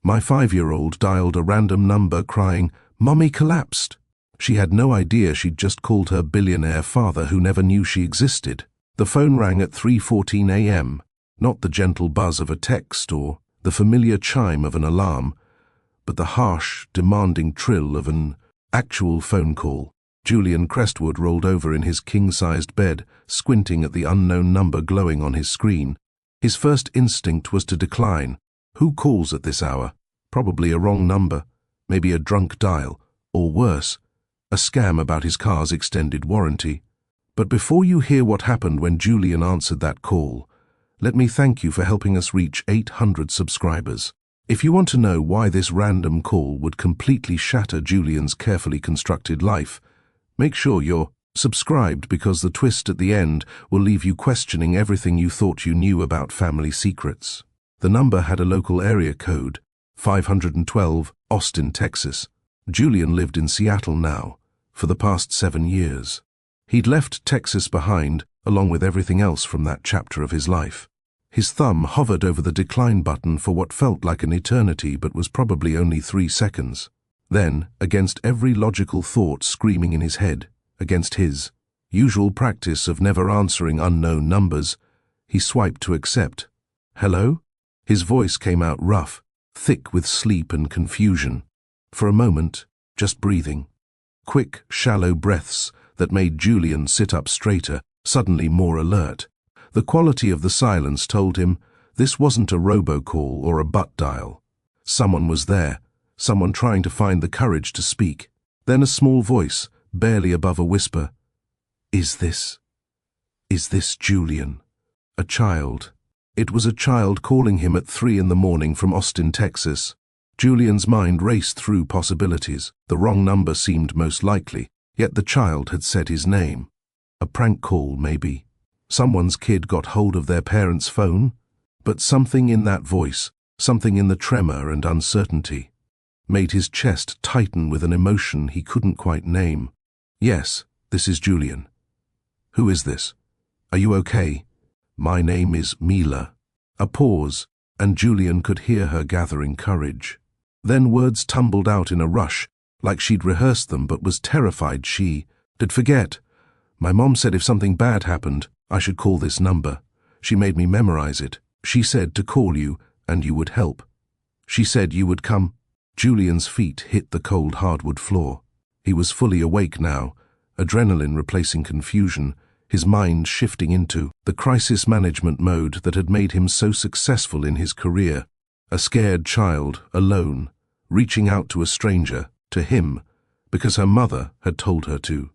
My 5-year-old dialed a random number crying, "Mommy collapsed." She had no idea she'd just called her billionaire father who never knew she existed. The phone rang at 3:14 a.m., not the gentle buzz of a text or the familiar chime of an alarm, but the harsh, demanding trill of an actual phone call. Julian Crestwood rolled over in his king-sized bed, squinting at the unknown number glowing on his screen. His first instinct was to decline. Who calls at this hour? Probably a wrong number, maybe a drunk dial, or worse, a scam about his car's extended warranty. But before you hear what happened when Julian answered that call, let me thank you for helping us reach 800 subscribers. If you want to know why this random call would completely shatter Julian's carefully constructed life, make sure you're subscribed, because the twist at the end will leave you questioning everything you thought you knew about family secrets. The number had a local area code, 512, Austin, Texas. Julian lived in Seattle now, for the past 7 years. He'd left Texas behind, along with everything else from that chapter of his life. His thumb hovered over the decline button for what felt like an eternity but was probably only 3 seconds. Then, against every logical thought screaming in his head, against his usual practice of never answering unknown numbers, he swiped to accept. "Hello?" His voice came out rough, thick with sleep and confusion. For a moment, just breathing. Quick, shallow breaths that made Julian sit up straighter, suddenly more alert. The quality of the silence told him this wasn't a robocall or a butt dial. Someone was there, someone trying to find the courage to speak. Then a small voice, barely above a whisper. Is this Julian? A child. It was a child calling him at 3 in the morning from Austin, Texas. Julian's mind raced through possibilities. The wrong number seemed most likely, yet the child had said his name. A prank call, maybe. Someone's kid got hold of their parents' phone? But something in that voice, something in the tremor and uncertainty, made his chest tighten with an emotion he couldn't quite name. "Yes, this is Julian." "Who is this? Are you okay?" "My name is Mila." A pause, and Julian could hear her gathering courage. Then words tumbled out in a rush, like she'd rehearsed them but was terrified she'd forget. "My mom said if something bad happened, I should call this number. She made me memorize it. She said to call you, and you would help. She said you would come." Julian's feet hit the cold hardwood floor. He was fully awake now, adrenaline replacing confusion, his mind shifting into the crisis management mode that had made him so successful in his career. A scared child, alone, reaching out to a stranger, to him, because her mother had told her to.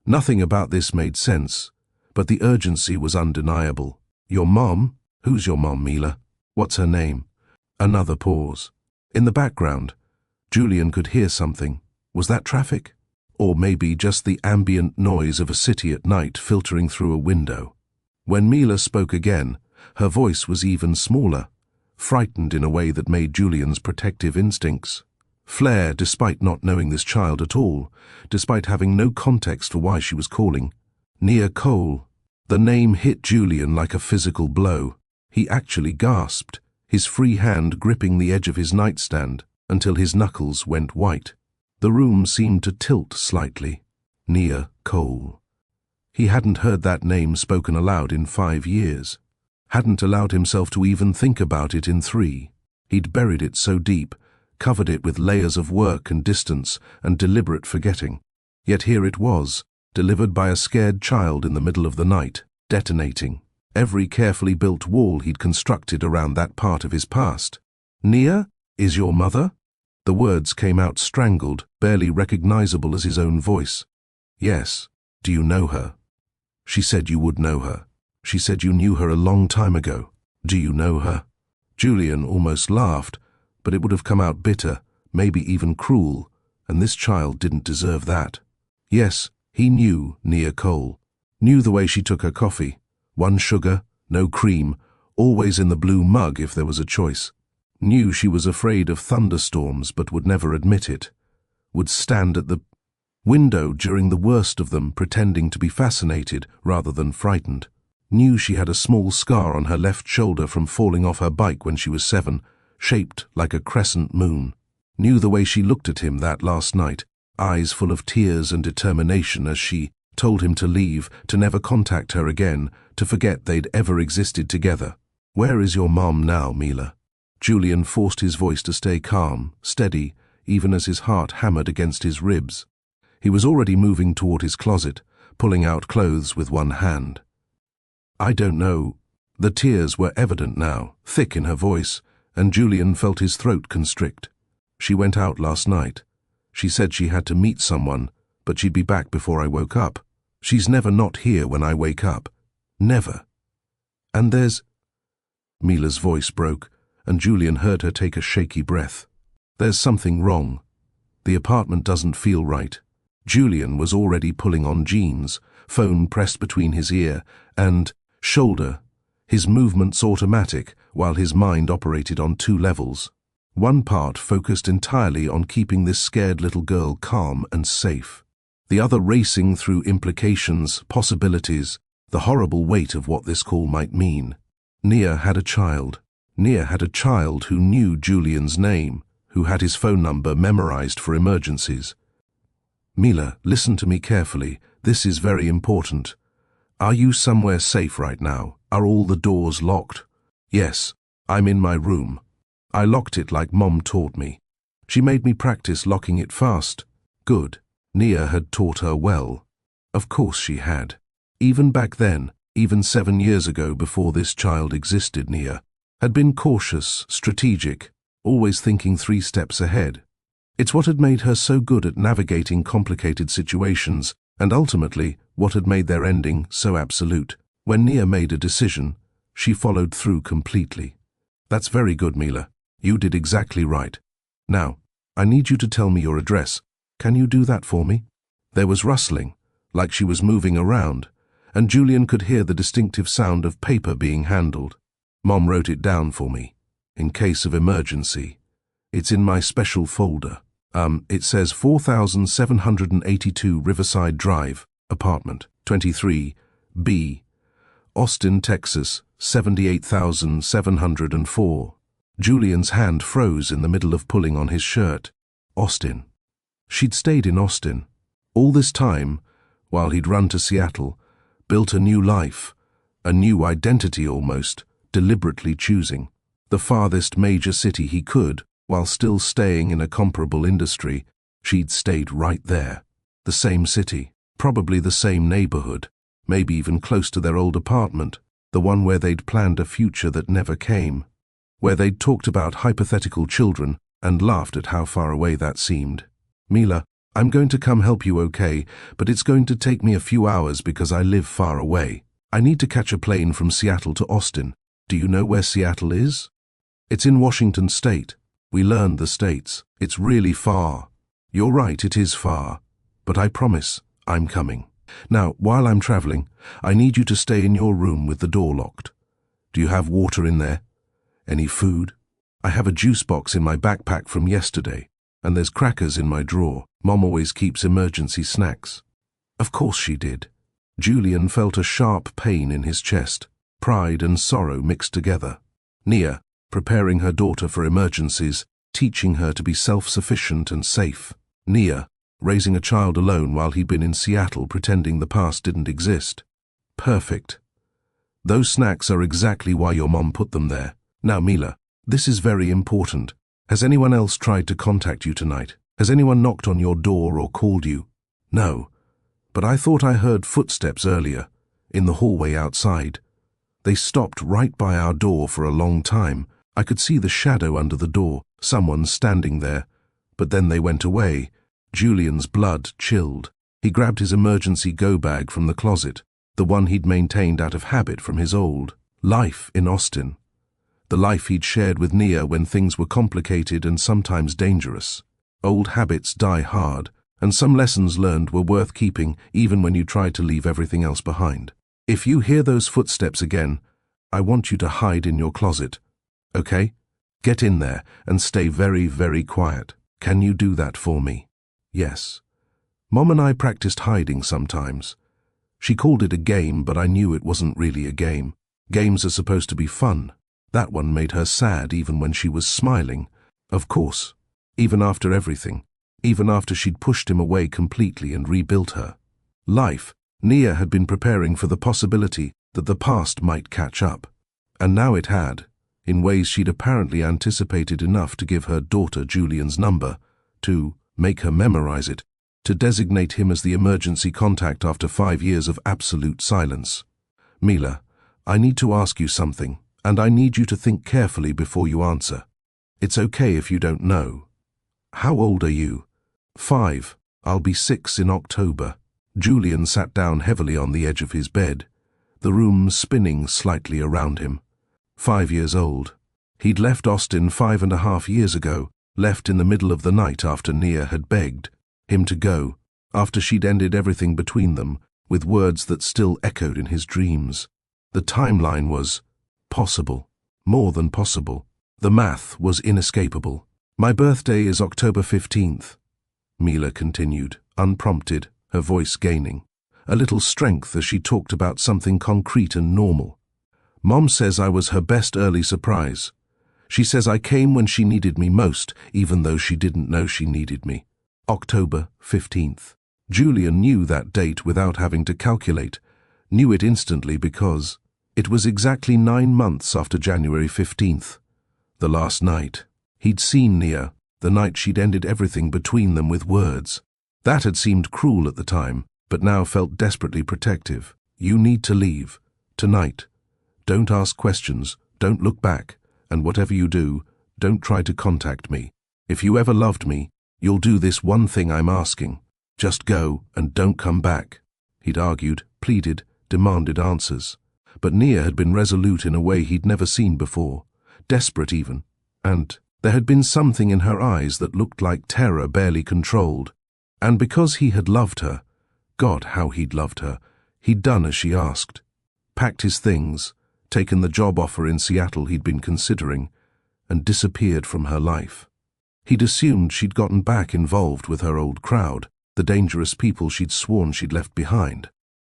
Nothing about this made sense, but the urgency was undeniable. "Your mom? Who's your mom, Mila? What's her name?" Another pause. In the background, Julian could hear something. Was that traffic? Or maybe just the ambient noise of a city at night filtering through a window. When Mila spoke again, her voice was even smaller, frightened in a way that made Julian's protective instincts flare despite not knowing this child at all, despite having no context for why she was calling. Nia Cole. The name hit Julian like a physical blow. He actually gasped, his free hand gripping the edge of his nightstand until his knuckles went white. The room seemed to tilt slightly. Nia Cole. He hadn't heard that name spoken aloud in 5 years. Hadn't allowed himself to even think about it in 3. He'd buried it so deep, covered it with layers of work and distance and deliberate forgetting. Yet here it was, delivered by a scared child in the middle of the night, detonating every carefully built wall he'd constructed around that part of his past. "Nia, is your mother?" The words came out strangled, barely recognizable as his own voice. "Yes. Do you know her? She said you would know her. She said you knew her a long time ago. Do you know her?" Julian almost laughed, but it would have come out bitter, maybe even cruel, and this child didn't deserve that. Yes, he knew Nia Cole. Knew the way she took her coffee. 1 sugar, no cream, always in the blue mug if there was a choice. Knew she was afraid of thunderstorms but would never admit it. Would stand at the window during the worst of them, pretending to be fascinated rather than frightened. Knew she had a small scar on her left shoulder from falling off her bike when she was 7, shaped like a crescent moon. Knew the way she looked at him that last night, eyes full of tears and determination as she told him to leave, to never contact her again, to forget they'd ever existed together. Where is your mom now, Mila? Julian forced his voice to stay calm, steady, even as his heart hammered against his ribs. He was already moving toward his closet, pulling out clothes with one hand. I don't know. The tears were evident now, thick in her voice, and Julian felt his throat constrict. She went out last night. She said she had to meet someone, but she'd be back before I woke up. She's never not here when I wake up. Never. And there's... Mila's voice broke, and Julian heard her take a shaky breath. There's something wrong. The apartment doesn't feel right. Julian was already pulling on jeans, phone pressed between his ear and shoulder, his movements automatic while his mind operated on two levels. One part focused entirely on keeping this scared little girl calm and safe. The other racing through implications, possibilities, the horrible weight of what this call might mean. Nia had a child. Nia had a child who knew Julian's name, who had his phone number memorized for emergencies. Mila, listen to me carefully. This is very important. Are you somewhere safe right now? Are all the doors locked? Yes, I'm in my room. I locked it like Mom taught me. She made me practice locking it fast. Good. Nia had taught her well. Of course she had. Even back then, even 7 years ago before this child existed, Nia had been cautious, strategic, always thinking 3 steps ahead. It's what had made her so good at navigating complicated situations, and ultimately what had made their ending so absolute. When Nia made a decision, she followed through completely. That's very good, Mila. You did exactly right. Now, I need you to tell me your address. Can you do that for me? There was rustling, like she was moving around, and Julian could hear the distinctive sound of paper being handled. Mom wrote it down for me, in case of emergency. It's in my special folder. It says 4782 Riverside Drive, apartment 23, B, Austin, Texas, 78704. Julian's hand froze in the middle of pulling on his shirt. Austin. She'd stayed in Austin. All this time, while he'd run to Seattle, built a new life, a new identity almost, deliberately choosing the farthest major city he could, while still staying in a comparable industry. She'd stayed right there. The same city, probably the same neighborhood, maybe even close to their old apartment, the one where they'd planned a future that never came, where they'd talked about hypothetical children and laughed at how far away that seemed. Mila, I'm going to come help you, okay, but it's going to take me a few hours because I live far away. I need to catch a plane from Seattle to Austin. Do you know where Seattle is? It's in Washington State. We learned the states. It's really far. You're right, it is far. But I promise, I'm coming. Now, while I'm traveling, I need you to stay in your room with the door locked. Do you have water in there? Any food? I have a juice box in my backpack from yesterday, and there's crackers in my drawer. Mom always keeps emergency snacks. Of course she did. Julian felt a sharp pain in his chest, pride and sorrow mixed together. Nia, preparing her daughter for emergencies, teaching her to be self-sufficient and safe. Nia, raising a child alone while he'd been in Seattle pretending the past didn't exist. Perfect. Those snacks are exactly why your mom put them there. Now, Mila, this is very important. Has anyone else tried to contact you tonight? Has anyone knocked on your door or called you? No. But I thought I heard footsteps earlier, in the hallway outside. They stopped right by our door for a long time. I could see the shadow under the door, someone standing there. But then they went away. Julian's blood chilled. He grabbed his emergency go-bag from the closet, the one he'd maintained out of habit from his old life in Austin. The life he'd shared with Nia when things were complicated and sometimes dangerous. Old habits die hard, and some lessons learned were worth keeping even when you tried to leave everything else behind. If you hear those footsteps again, I want you to hide in your closet. Okay? Get in there and stay very, very quiet. Can you do that for me? Yes. Mom and I practiced hiding sometimes. She called it a game, but I knew it wasn't really a game. Games are supposed to be fun. That one made her sad even when she was smiling. Of course, even after everything, even after she'd pushed him away completely and rebuilt her life, Nia had been preparing for the possibility that the past might catch up. And now it had, in ways she'd apparently anticipated enough to give her daughter Julian's number, to make her memorize it, to designate him as the emergency contact after 5 years of absolute silence. Mila, I need to ask you something, and I need you to think carefully before you answer. It's okay if you don't know. How old are you? 5. I'll be 6 in October. Julian sat down heavily on the edge of his bed, the room spinning slightly around him. 5 years old. He'd left Austin 5.5 years ago, left in the middle of the night after Nia had begged him to go, after she'd ended everything between them, with words that still echoed in his dreams. The timeline was possible, more than possible. The math was inescapable. My birthday is October 15th, Mila continued, unprompted, her voice gaining a little strength as she talked about something concrete and normal. Mom says I was her best early surprise. She says I came when she needed me most, even though she didn't know she needed me. October 15th. Julian knew that date without having to calculate, knew it instantly because it was exactly 9 months after January 15th. The last night. He'd seen Nia, the night she'd ended everything between them with words. That had seemed cruel at the time, but now felt desperately protective. You need to leave. Tonight. Don't ask questions, don't look back, and whatever you do, don't try to contact me. If you ever loved me, you'll do this one thing I'm asking. Just go and don't come back. He'd argued, pleaded, demanded answers. But Nia had been resolute in a way he'd never seen before, desperate even, and there had been something in her eyes that looked like terror barely controlled. And because he had loved her, God, how he'd loved her, he'd done as she asked. Packed his things, taken the job offer in Seattle he'd been considering, and disappeared from her life. He'd assumed she'd gotten back involved with her old crowd, the dangerous people she'd sworn she'd left behind.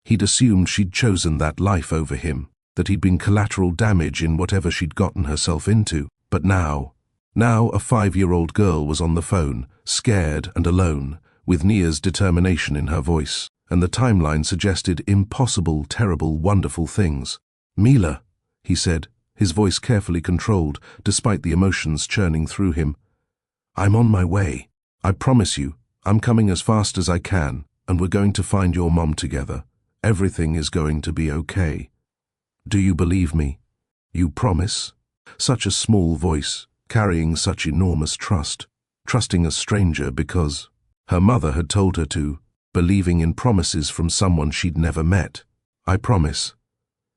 He'd assumed she'd chosen that life over him, that he'd been collateral damage in whatever she'd gotten herself into. But now a 5-year-old girl was on the phone, scared and alone, with Nia's determination in her voice, and the timeline suggested impossible, terrible, wonderful things. Mila, he said, his voice carefully controlled, despite the emotions churning through him. I'm on my way. I promise you, I'm coming as fast as I can, and we're going to find your mom together. Everything is going to be okay. Do you believe me? You promise? Such a small voice, carrying such enormous trust, trusting a stranger because her mother had told her to, believing in promises from someone she'd never met. I promise.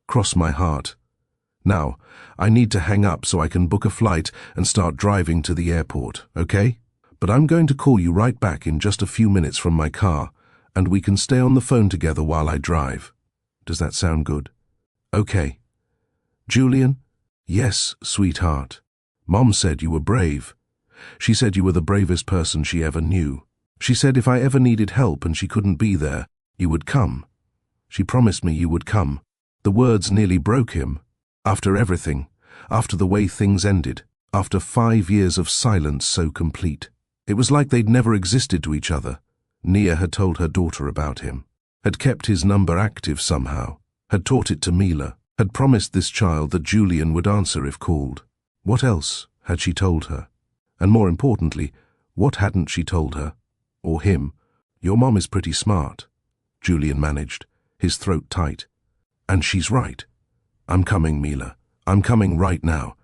Cross my heart. Now, I need to hang up so I can book a flight and start driving to the airport, okay? But I'm going to call you right back in just a few minutes from my car, and we can stay on the phone together while I drive. Does that sound good? Okay. Julian? Yes, sweetheart. Mom said you were brave. She said you were the bravest person she ever knew. She said if I ever needed help and she couldn't be there, you would come. She promised me you would come. The words nearly broke him. After everything, after the way things ended, after 5 years of silence so complete. It was like they'd never existed to each other. Nia had told her daughter about him, had kept his number active somehow, had taught it to Mila, had promised this child that Julian would answer if called. What else had she told her? And more importantly, what hadn't she told her? Or him? Your mom is pretty smart, Julian managed, his throat tight. And she's right. I'm coming, Mila. I'm coming right now.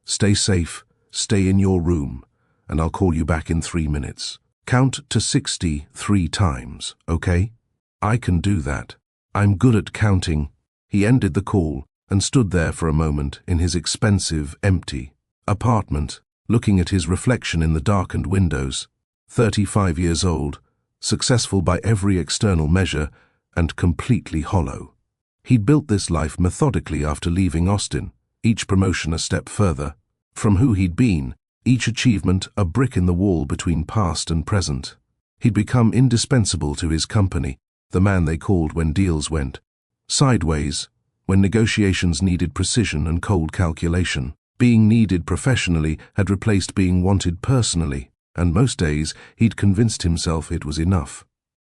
Stay safe, stay in your room, and I'll call you back in 3 minutes. Count to 60 3 times, okay? I can do that. I'm good at counting. He ended the call and stood there for a moment in his expensive, empty apartment, looking at his reflection in the darkened windows. 35 years old, successful by every external measure, and completely hollow. He'd built this life methodically after leaving Austin, each promotion a step further. From who he'd been, each achievement a brick in the wall between past and present. He'd become indispensable to his company, the man they called when deals went sideways, when negotiations needed precision and cold calculation. Being needed professionally had replaced being wanted personally, and most days he'd convinced himself it was enough.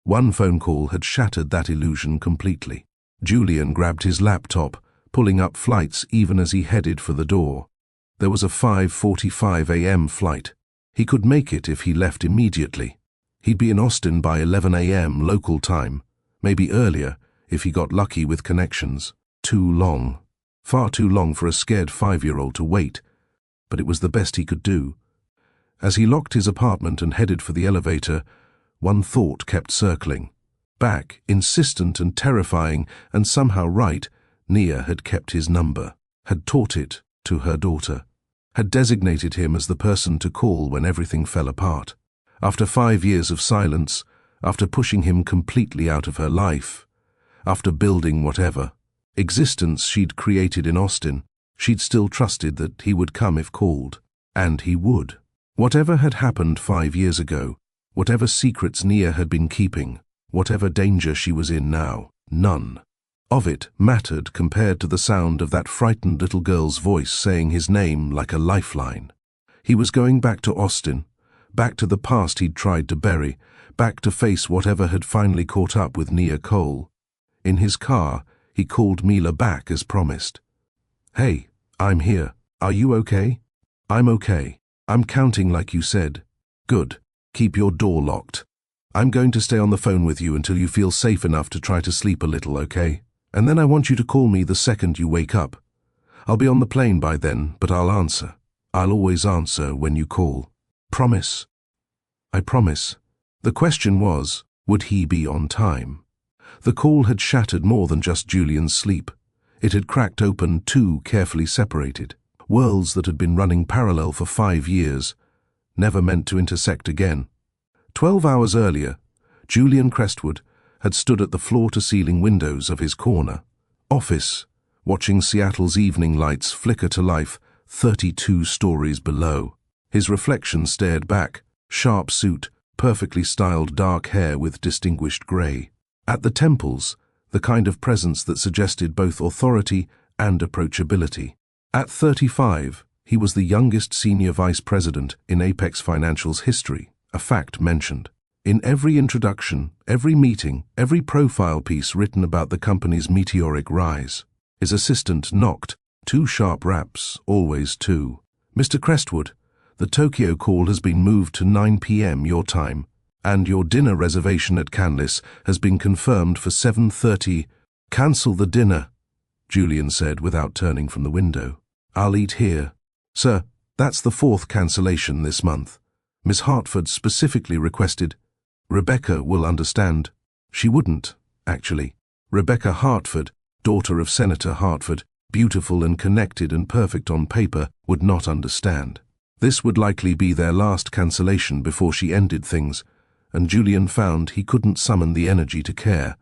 One phone call had shattered that illusion completely. Julian grabbed his laptop, pulling up flights even as he headed for the door. There was a 5:45 a.m. flight. He could make it if he left immediately. He'd be in Austin by 11 a.m. local time, maybe earlier if he got lucky with connections. Too long. Far too long for a scared 5-year-old to wait, but it was the best he could do. As he locked his apartment and headed for the elevator, one thought kept circling. Back, insistent and terrifying, and somehow right, Nia had kept his number, had taught it to her daughter, had designated him as the person to call when everything fell apart. After 5 years of silence, after pushing him completely out of her life, after building whatever existence she'd created in Austin, she'd still trusted that he would come if called. And he would. Whatever had happened 5 years ago, whatever secrets Nia had been keeping, whatever danger she was in now, none of it mattered compared to the sound of that frightened little girl's voice saying his name like a lifeline. He was going back to Austin, back to the past he'd tried to bury, back to face whatever had finally caught up with Nia Cole. In his car, he called Mila back as promised. "Hey, I'm here. Are you okay?" "I'm okay. I'm counting like you said." "Good. Keep your door locked. I'm going to stay on the phone with you until you feel safe enough to try to sleep a little, okay? And then I want you to call me the second you wake up. I'll be on the plane by then, but I'll answer. I'll always answer when you call. Promise?" "I promise." The question was, would he be on time? The call had shattered more than just Julian's sleep. It had cracked open two carefully separated worlds that had been running parallel for 5 years, never meant to intersect again. 12 hours earlier, Julian Crestwood had stood at the floor-to-ceiling windows of his corner office, watching Seattle's evening lights flicker to life 32 stories below. His reflection stared back, sharp suit, perfectly styled dark hair with distinguished gray. At the temples, the kind of presence that suggested both authority and approachability. At 35, he was the youngest senior vice president in Apex Financial's history, a fact mentioned. In every introduction, every meeting, every profile piece written about the company's meteoric rise, his assistant knocked, 2 sharp raps, always 2. "Mr. Crestwood, the Tokyo call has been moved to 9 p.m. your time, and your dinner reservation at Canlis has been confirmed for 7:30. "Cancel the dinner," Julian said without turning from the window. "I'll eat here." "Sir, that's the 4th cancellation this month. Miss Hartford specifically requested." "Rebecca will understand." She wouldn't, actually. Rebecca Hartford, daughter of Senator Hartford, beautiful and connected and perfect on paper, would not understand. This would likely be their last cancellation before she ended things, and Julian found he couldn't summon the energy to care.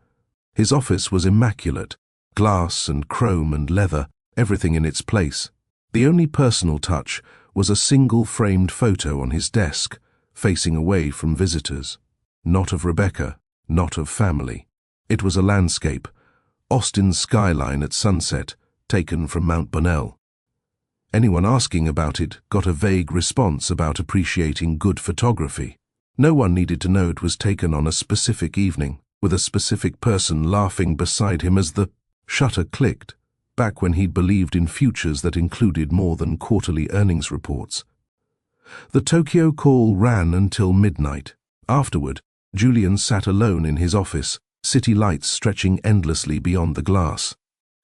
His office was immaculate, glass and chrome and leather, everything in its place. The only personal touch was a single framed photo on his desk, facing away from visitors. Not of Rebecca, not of family. It was a landscape, Austin's skyline at sunset, taken from Mount Bonnell. Anyone asking about it got a vague response about appreciating good photography. No one needed to know it was taken on a specific evening, with a specific person laughing beside him as the shutter clicked, back when he'd believed in futures that included more than quarterly earnings reports. The Tokyo call ran until midnight. Afterward, Julian sat alone in his office, city lights stretching endlessly beyond the glass.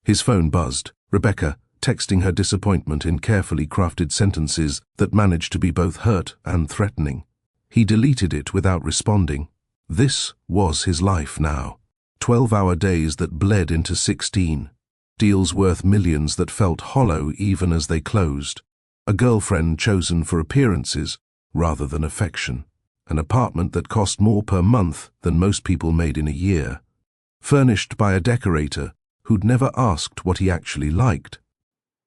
His phone buzzed, Rebecca texting her disappointment in carefully crafted sentences that managed to be both hurt and threatening. He deleted it without responding. This was his life now. 12-hour days that bled into 16. Deals worth millions that felt hollow even as they closed. A girlfriend chosen for appearances rather than affection. An apartment that cost more per month than most people made in a year. Furnished by a decorator who'd never asked what he actually liked.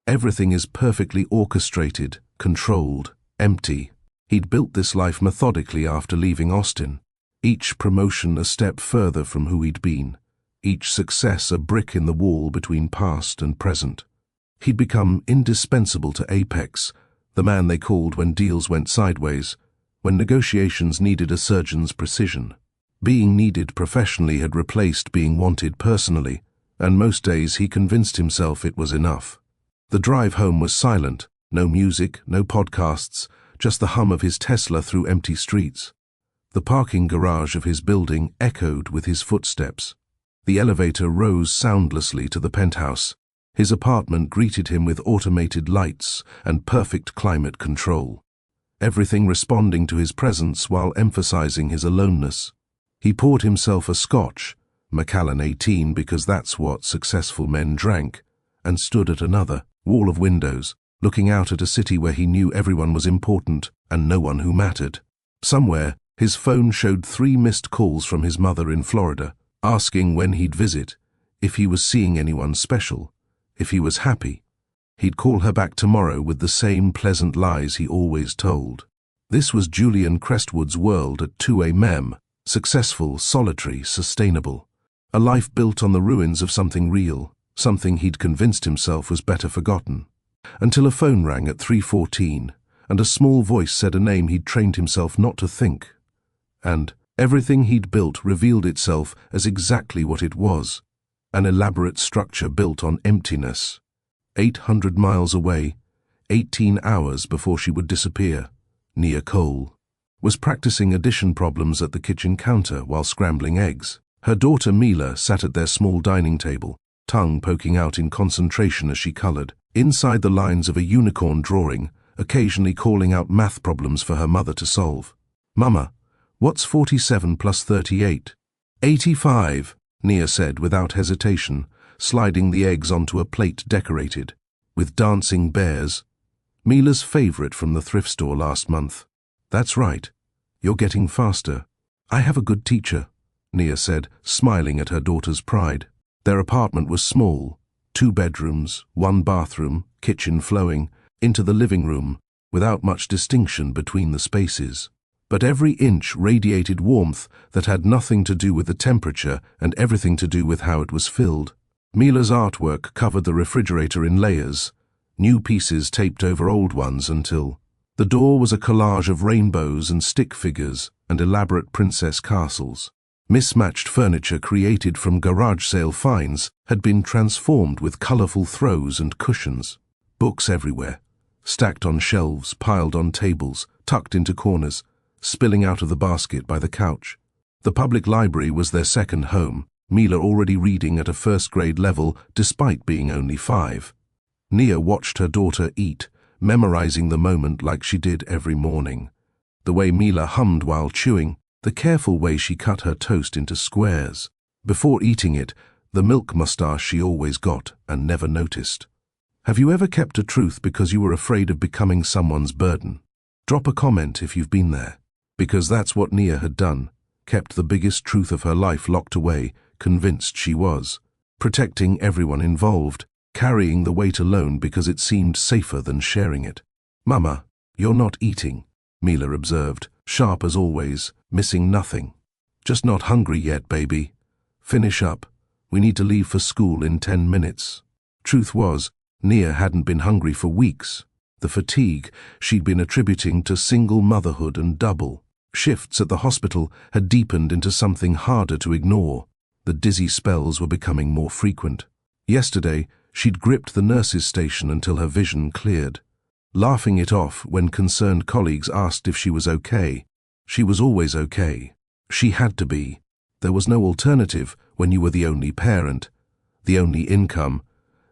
Everything is perfectly orchestrated, controlled, empty. He'd built this life methodically after leaving Austin. Each promotion a step further from who he'd been. Each success a brick in the wall between past and present. He'd become indispensable to Apex, the man they called when deals went sideways, when negotiations needed a surgeon's precision. Being needed professionally had replaced being wanted personally, and most days he convinced himself it was enough. The drive home was silent, no music, no podcasts, just the hum of his Tesla through empty streets. The parking garage of his building echoed with his footsteps. The elevator rose soundlessly to the penthouse. His apartment greeted him with automated lights and perfect climate control, everything responding to his presence while emphasizing his aloneness. He poured himself a scotch, Macallan 18 because that's what successful men drank, and stood at another wall of windows, looking out at a city where he knew everyone was important and no one who mattered. Somewhere, his phone showed 3 missed calls from his mother in Florida, asking when he'd visit, if he was seeing anyone special, if he was happy. He'd call her back tomorrow with the same pleasant lies he always told. This was Julian Crestwood's world at 2 a.m., successful, solitary, sustainable. A life built on the ruins of something real, something he'd convinced himself was better forgotten. Until a phone rang at 3:14, and a small voice said a name he'd trained himself not to think. And everything he'd built revealed itself as exactly what it was, an elaborate structure built on emptiness. 800 miles away, 18 hours before she would disappear, Nia Cole was practicing addition problems at the kitchen counter while scrambling eggs. Her daughter Mila sat at their small dining table, tongue poking out in concentration as she colored, inside the lines of a unicorn drawing, occasionally calling out math problems for her mother to solve. "Mama, what's 47 plus 38? 85, Nia said without hesitation, sliding the eggs onto a plate decorated with dancing bears, Mila's favorite from the thrift store last month. "That's right. You're getting faster. I have a good teacher," Nia said, smiling at her daughter's pride. Their apartment was small, 2 bedrooms, 1 bathroom, kitchen flowing into the living room, without much distinction between the spaces. But every inch radiated warmth that had nothing to do with the temperature and everything to do with how it was filled. Mila's artwork covered the refrigerator in layers, new pieces taped over old ones until the door was a collage of rainbows and stick figures and elaborate princess castles. Mismatched furniture created from garage sale finds had been transformed with colorful throws and cushions. Books everywhere, stacked on shelves, piled on tables, tucked into corners, spilling out of the basket by the couch. The public library was their second home, Mila already reading at a first-grade level despite being only 5. Nia watched her daughter eat, memorizing the moment like she did every morning. The way Mila hummed while chewing, the careful way she cut her toast into squares. Before eating it, the milk mustache she always got and never noticed. Have you ever kept a truth because you were afraid of becoming someone's burden? Drop a comment if you've been there. Because that's what Nia had done, kept the biggest truth of her life locked away, convinced she was. Protecting everyone involved, carrying the weight alone because it seemed safer than sharing it. "Mama, you're not eating," Mila observed, sharp as always, missing nothing. "Just not hungry yet, baby. Finish up. We need to leave for school in 10 minutes. Truth was, Nia hadn't been hungry for weeks. The fatigue she'd been attributing to single motherhood and double shifts at the hospital had deepened into something harder to ignore. The dizzy spells were becoming more frequent. Yesterday, she'd gripped the nurse's station until her vision cleared, laughing it off when concerned colleagues asked if she was okay. She was always okay. She had to be. There was no alternative when you were the only parent, the only income,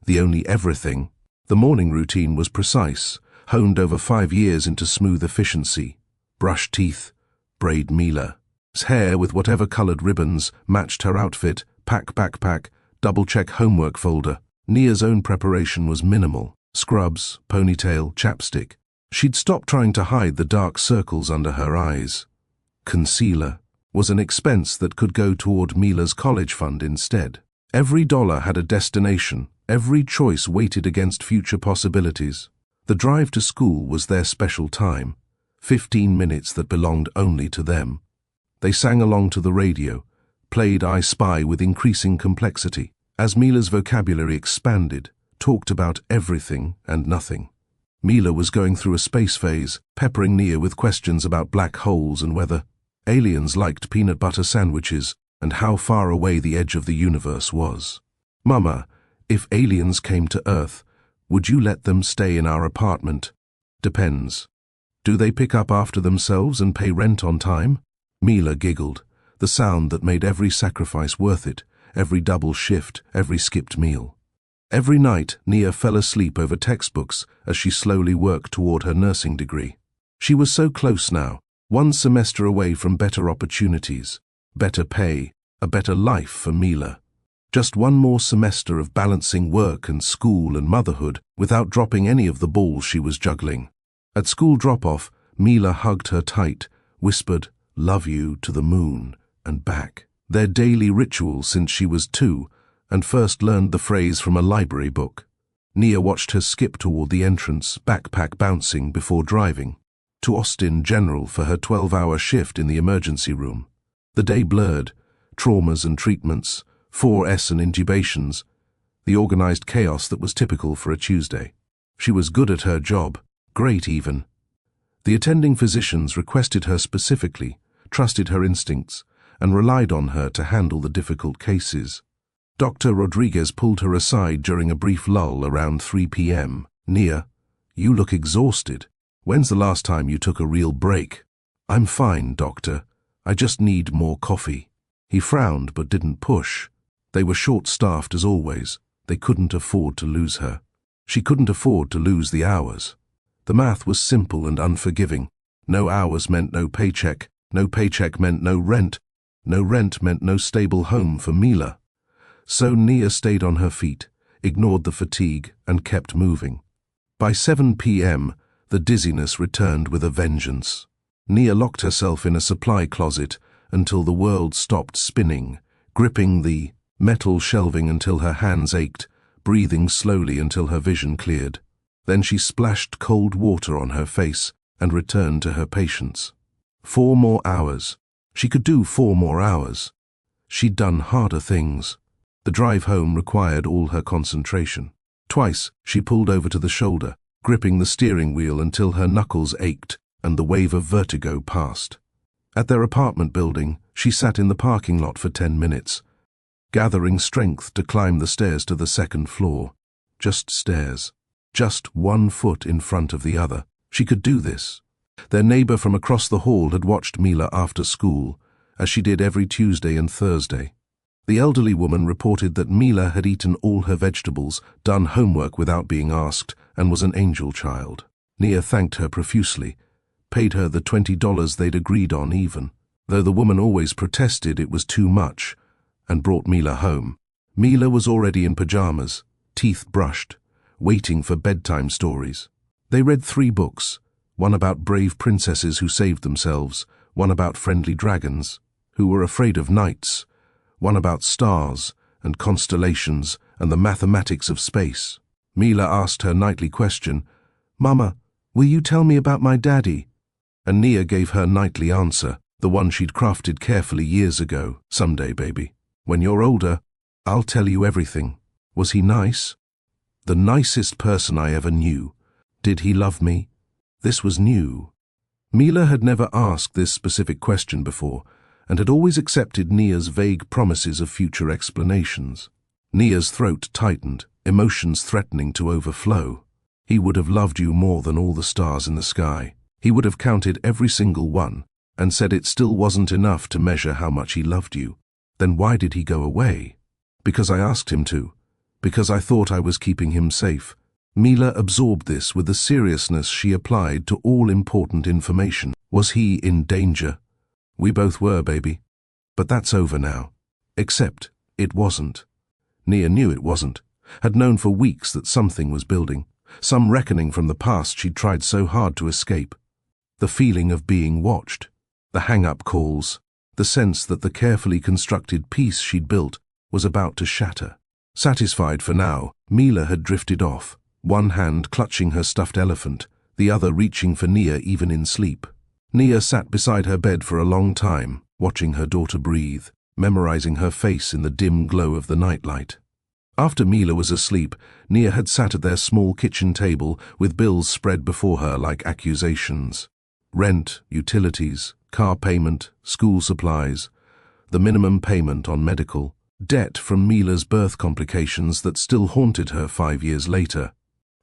the only everything. The morning routine was precise, honed over 5 years into smooth efficiency. Brush teeth, braid Mila's hair with whatever colored ribbons matched her outfit, pack backpack, double-check homework folder. Nia's own preparation was minimal. Scrubs, ponytail, chapstick. She'd stopped trying to hide the dark circles under her eyes. Concealer was an expense that could go toward Mila's college fund instead. Every dollar had a destination, every choice weighted against future possibilities. The drive to school was their special time, 15 minutes that belonged only to them. They sang along to the radio, played I Spy with increasing complexity. As Mila's vocabulary expanded, talked about everything and nothing. Mila was going through a space phase, peppering Nia with questions about black holes and whether aliens liked peanut butter sandwiches and how far away the edge of the universe was. "Mama, if aliens came to Earth, would you let them stay in our apartment?" "Depends. Do they pick up after themselves and pay rent on time?" Mila giggled, the sound that made every sacrifice worth it, every double shift, every skipped meal. Every night, Nia fell asleep over textbooks as she slowly worked toward her nursing degree. She was so close now, one semester away from better opportunities, better pay, a better life for Mila. Just one more semester of balancing work and school and motherhood without dropping any of the balls she was juggling. At school drop-off, Mila hugged her tight, whispered, "Love you" to the moon and back. Their daily ritual since she was 2, and first learned the phrase from a library book. Nia watched her skip toward the entrance, backpack bouncing before driving to Austin General for her 12-hour shift in the emergency room. The day blurred, traumas and treatments, 4S and intubations, the organized chaos that was typical for a Tuesday. She was good at her job, great even. The attending physicians requested her specifically, trusted her instincts, and relied on her to handle the difficult cases. Dr. Rodriguez pulled her aside during a brief lull around 3 p.m. "Nia, you look exhausted. When's the last time you took a real break?" "I'm fine, doctor. I just need more coffee." He frowned but didn't push. They were short-staffed as always. They couldn't afford to lose her. She couldn't afford to lose the hours. The math was simple and unforgiving. No hours meant no paycheck meant no rent meant no stable home for Mila. So Nia stayed on her feet, ignored the fatigue, and kept moving. By 7 p.m., the dizziness returned with a vengeance. Nia locked herself in a supply closet until the world stopped spinning, gripping the metal shelving until her hands ached, breathing slowly until her vision cleared. Then she splashed cold water on her face and returned to her patients. 4 more hours. She could do 4 more hours. She'd done harder things. The drive home required all her concentration. Twice, she pulled over to the shoulder, gripping the steering wheel until her knuckles ached and the wave of vertigo passed. At their apartment building, she sat in the parking lot for 10 minutes, gathering strength to climb the stairs to the 2nd floor. Just stairs. Just 1 foot in front of the other. She could do this. Their neighbor from across the hall had watched Mila after school, as she did every Tuesday and Thursday. The elderly woman reported that Mila had eaten all her vegetables, done homework without being asked, and was an angel child. Nia thanked her profusely, paid her the $20 they'd agreed on even, though the woman always protested it was too much, and brought Mila home. Mila was already in pajamas, teeth brushed, waiting for bedtime stories. They read 3 books, one about brave princesses who saved themselves, one about friendly dragons, who were afraid of knights, one about stars and constellations and the mathematics of space. Mila asked her nightly question, "Mama, will you tell me about my daddy?" And Nia gave her nightly answer, the one she'd crafted carefully years ago. "Someday, baby. When you're older, I'll tell you everything. Was he nice?" "The nicest person I ever knew. Did he love me?" This was new. Mila had never asked this specific question before, and had always accepted Nia's vague promises of future explanations. Nia's throat tightened, emotions threatening to overflow. "He would have loved you more than all the stars in the sky. He would have counted every single one, and said it still wasn't enough to measure how much he loved you. Then why did he go away?" "Because I asked him to. Because I thought I was keeping him safe." Mila absorbed this with the seriousness she applied to all important information. "Was he in danger?" "We both were, baby. But that's over now. Except it wasn't." Nia knew it wasn't, had known for weeks that something was building, some reckoning from the past she'd tried so hard to escape. The feeling of being watched, the hang-up calls, the sense that the carefully constructed piece she'd built was about to shatter. Satisfied for now, Mila had drifted off, one hand clutching her stuffed elephant, the other reaching for Nia even in sleep. Nia sat beside her bed for a long time, watching her daughter breathe, memorizing her face in the dim glow of the nightlight. After Mila was asleep, Nia had sat at their small kitchen table with bills spread before her like accusations. Rent, utilities, car payment, school supplies, the minimum payment on medical, debt from Mila's birth complications that still haunted her 5 years later.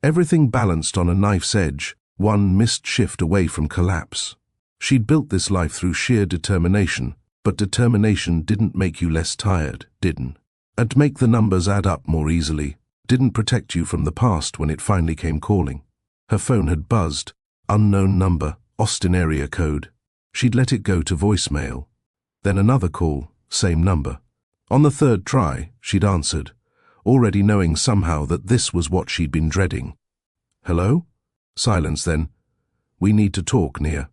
Everything balanced on a knife's edge, one missed shift away from collapse. She'd built this life through sheer determination, but determination didn't make you less tired, didn't? And make the numbers add up more easily, didn't protect you from the past when it finally came calling. Her phone had buzzed, unknown number, Austin area code. She'd let it go to voicemail. Then another call, same number. On the third try, she'd answered, already knowing somehow that this was what she'd been dreading. Hello? Silence then. We need to talk, Nia.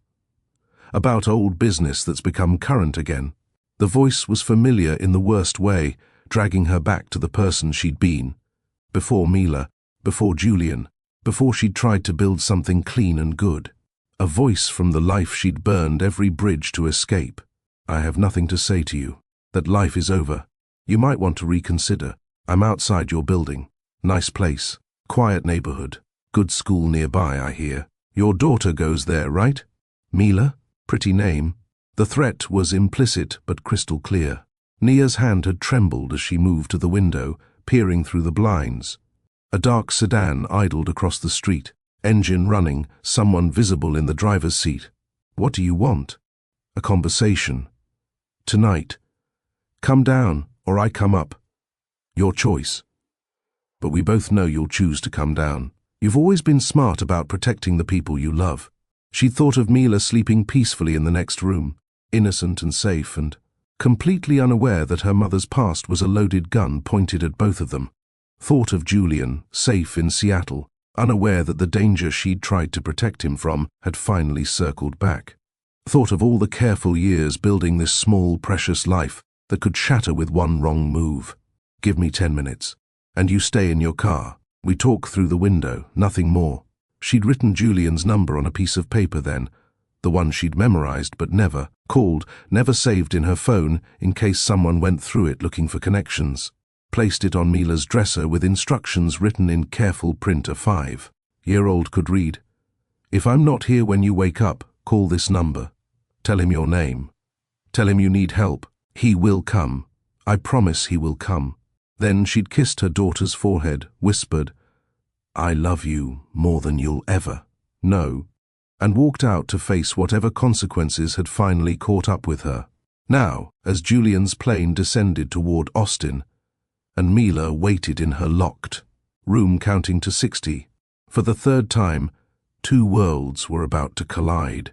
About old business that's become current again. The voice was familiar in the worst way, dragging her back to the person she'd been. Before Mila, before Julian, before she'd tried to build something clean and good. A voice from the life she'd burned every bridge to escape. I have nothing to say to you. That life is over. You might want to reconsider. I'm outside your building. Nice place. Quiet neighborhood. Good school nearby, I hear. Your daughter goes there, right? Mila? Pretty name. The threat was implicit but crystal clear. Nia's hand had trembled as she moved to the window, peering through the blinds. A dark sedan idled across the street, engine running, someone visible in the driver's seat. What do you want? A conversation. Tonight. Come down, or I come up. Your choice. But we both know you'll choose to come down. You've always been smart about protecting the people you love. She'd thought of Mila sleeping peacefully in the next room, innocent and safe and completely unaware that her mother's past was a loaded gun pointed at both of them. Thought of Julian, safe in Seattle, unaware that the danger she'd tried to protect him from had finally circled back. Thought of all the careful years building this small, precious life that could shatter with one wrong move. Give me 10 minutes, and you stay in your car. We talk through the window, nothing more. She'd written Julian's number on a piece of paper then, the one she'd memorized but never called, never saved in her phone in case someone went through it looking for connections. Placed it on Mila's dresser with instructions written in careful print a 5-year-old could read. If I'm not here when you wake up, call this number. Tell him your name. Tell him you need help. He will come. I promise he will come. Then she'd kissed her daughter's forehead, whispered, I love you more than you'll ever know, and walked out to face whatever consequences had finally caught up with her. Now, as Julian's plane descended toward Austin, and Mila waited in her locked room counting to 60, for the third time, two worlds were about to collide.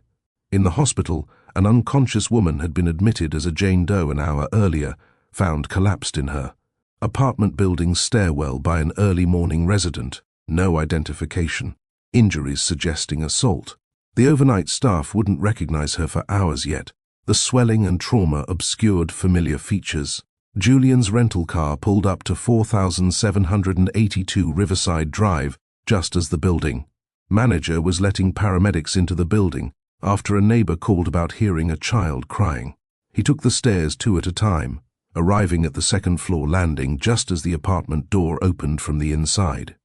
In the hospital, an unconscious woman had been admitted as a Jane Doe an hour earlier, found collapsed in her apartment building's stairwell by an early morning resident. No identification. Injuries suggesting assault. The overnight staff wouldn't recognize her for hours yet. The swelling and trauma obscured familiar features. Julian's rental car pulled up to 4782 Riverside Drive just as the building manager was letting paramedics into the building after a neighbor called about hearing a child crying. He took the stairs 2 at a time, arriving at the second-floor landing just as the apartment door opened from the inside.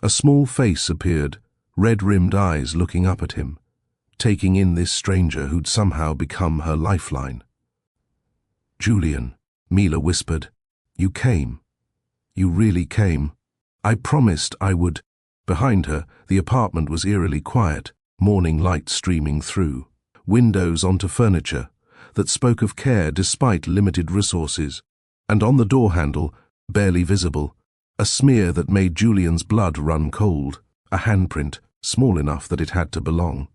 A small face appeared, red-rimmed eyes looking up at him, taking in this stranger who'd somehow become her lifeline. Julian, Mila whispered, you came. You really came. I promised I would. Behind her, the apartment was eerily quiet, morning light streaming through, windows onto furniture that spoke of care despite limited resources, and on the door handle, barely visible, a smear that made Julian's blood run cold, a handprint, small enough that it had to belong.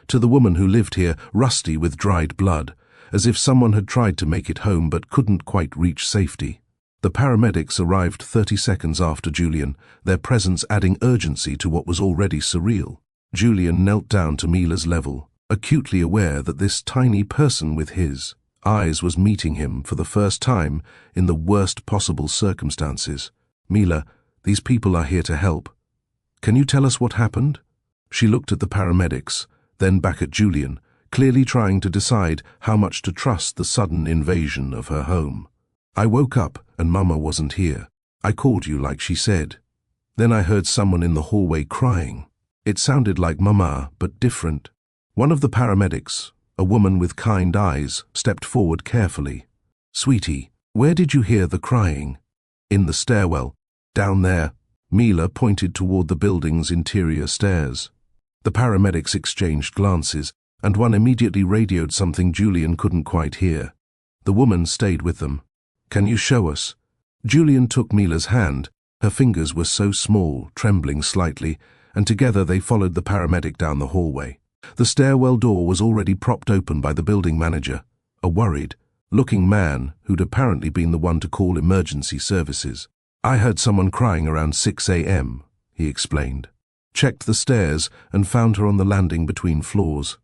To the woman who lived here, rusty with dried blood, as if someone had tried to make it home but couldn't quite reach safety. The paramedics arrived 30 seconds after Julian, their presence adding urgency to what was already surreal. Julian knelt down to Mila's level, acutely aware that this tiny person with his eyes was meeting him for the first time in the worst possible circumstances. Mila, these people are here to help. Can you tell us what happened? She looked at the paramedics, then back at Julian, clearly trying to decide how much to trust the sudden invasion of her home. I woke up and Mama wasn't here. I called you like she said. Then I heard someone in the hallway crying. It sounded like Mama, but different. One of the paramedics, a woman with kind eyes, stepped forward carefully. Sweetie, where did you hear the crying? In the stairwell. Down there. Mila pointed toward the building's interior stairs. The paramedics exchanged glances, and one immediately radioed something Julian couldn't quite hear. The woman stayed with them. Can you show us? Julian took Mila's hand. Her fingers were so small, trembling slightly, and together they followed the paramedic down the hallway. The stairwell door was already propped open by the building manager, a worried-looking man who'd apparently been the one to call emergency services. I heard someone crying around 6 a.m., he explained. Checked the stairs and found her on the landing between floors.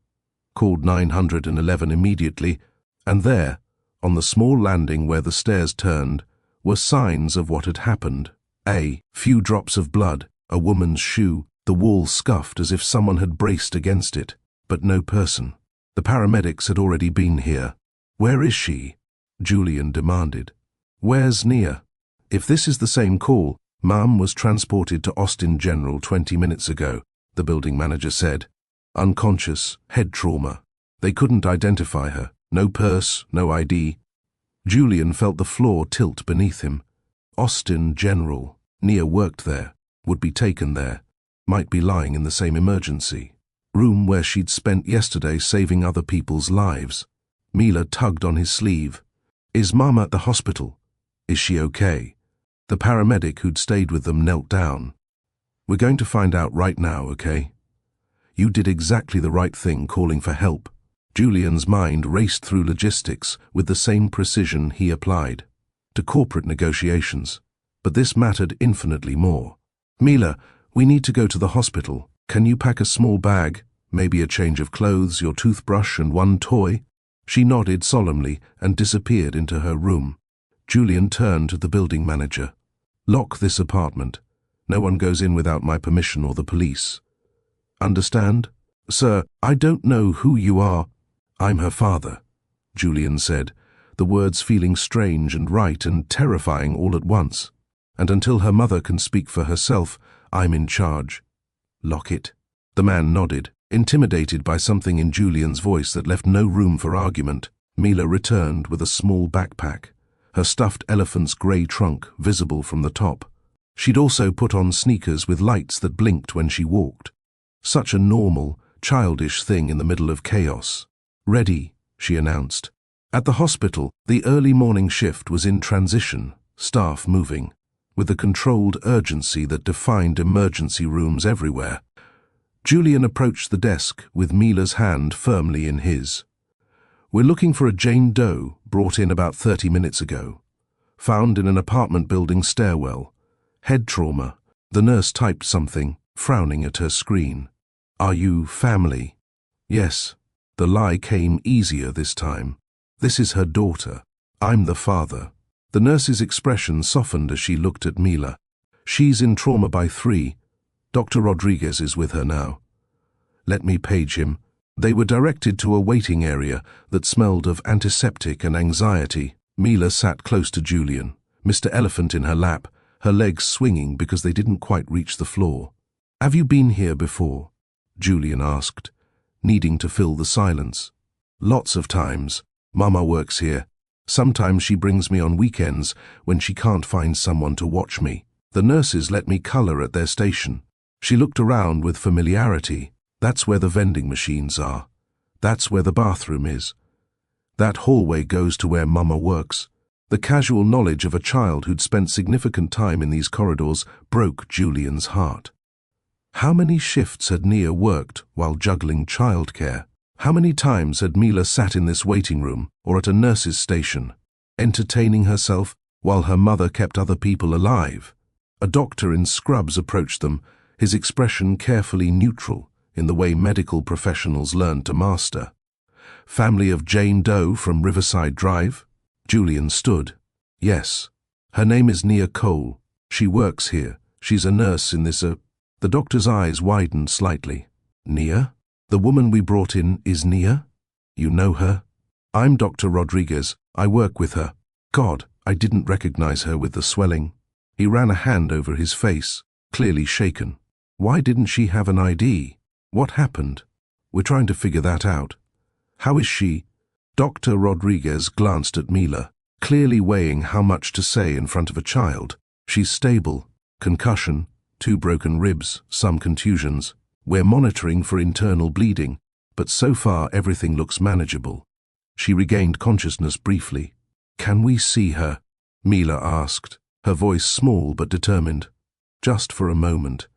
Called 911 immediately, and there, on the small landing where the stairs turned, were signs of what had happened. A few drops of blood, a woman's shoe, the wall scuffed as if someone had braced against it, but no person. The paramedics had already been here. Where is she? Julian demanded. Where's Nia? If this is the same call, Mom was transported to Austin General 20 minutes ago, the building manager said. Unconscious, head trauma. They couldn't identify her. No purse, no ID. Julian felt the floor tilt beneath him. Austin General. Nia worked there, would be taken there, might be lying in the same emergency room where she'd spent yesterday saving other people's lives. Mila tugged on his sleeve. Is Mom at the hospital? Is she okay? The paramedic who'd stayed with them knelt down. We're going to find out right now, okay? You did exactly the right thing calling for help. Julian's mind raced through logistics with the same precision he applied to corporate negotiations, but this mattered infinitely more. Mila, we need to go to the hospital. Can you pack a small bag, maybe a change of clothes, your toothbrush and one toy? She nodded solemnly and disappeared into her room. Julian turned to the building manager. Lock this apartment. No one goes in without my permission or the police. Understand? Sir, I don't know who you are. I'm her father, Julian said, the words feeling strange and right and terrifying all at once. And until her mother can speak for herself, I'm in charge. Lock it. The man nodded, intimidated by something in Julian's voice that left no room for argument. Mila returned with a small backpack, her stuffed elephant's grey trunk visible from the top. She'd also put on sneakers with lights that blinked when she walked. Such a normal, childish thing in the middle of chaos. Ready, she announced. At the hospital, the early morning shift was in transition, staff moving, with the controlled urgency that defined emergency rooms everywhere. Julian approached the desk with Mila's hand firmly in his. We're looking for a Jane Doe brought in about 30 minutes ago. Found in an apartment building stairwell. Head trauma. The nurse typed something, frowning at her screen. Are you family? Yes. The lie came easier this time. This is her daughter. I'm the father. The nurse's expression softened as she looked at Mila. She's in trauma by 3. Dr. Rodriguez is with her now. Let me page him. They were directed to a waiting area that smelled of antiseptic and anxiety. Mila sat close to Julian, Mr. Elephant in her lap, her legs swinging because they didn't quite reach the floor. Have you been here before? Julian asked, needing to fill the silence. Lots of times. Mama works here. Sometimes she brings me on weekends when she can't find someone to watch me. The nurses let me color at their station. She looked around with familiarity. That's where the vending machines are. That's where the bathroom is. That hallway goes to where Mama works. The casual knowledge of a child who'd spent significant time in these corridors broke Julian's heart. How many shifts had Nia worked while juggling childcare? How many times had Mila sat in this waiting room or at a nurse's station, entertaining herself while her mother kept other people alive? A doctor in scrubs approached them, his expression carefully neutral in the way medical professionals learn to master. Family of Jane Doe from Riverside Drive? Julian stood. Yes. Her name is Nia Cole. She works here. She's a nurse in this, The doctor's eyes widened slightly. Nia? The woman we brought in is Nia? You know her? I'm Dr. Rodriguez. I work with her. God, I didn't recognize her with the swelling. He ran a hand over his face, clearly shaken. Why didn't she have an ID? What happened? We're trying to figure that out. How is she? Dr. Rodriguez glanced at Mila, clearly weighing how much to say in front of a child. She's stable. Concussion, 2 broken ribs, some contusions. We're monitoring for internal bleeding, but so far everything looks manageable. She regained consciousness briefly. Can we see her? Mila asked, her voice small but determined. Just for a moment.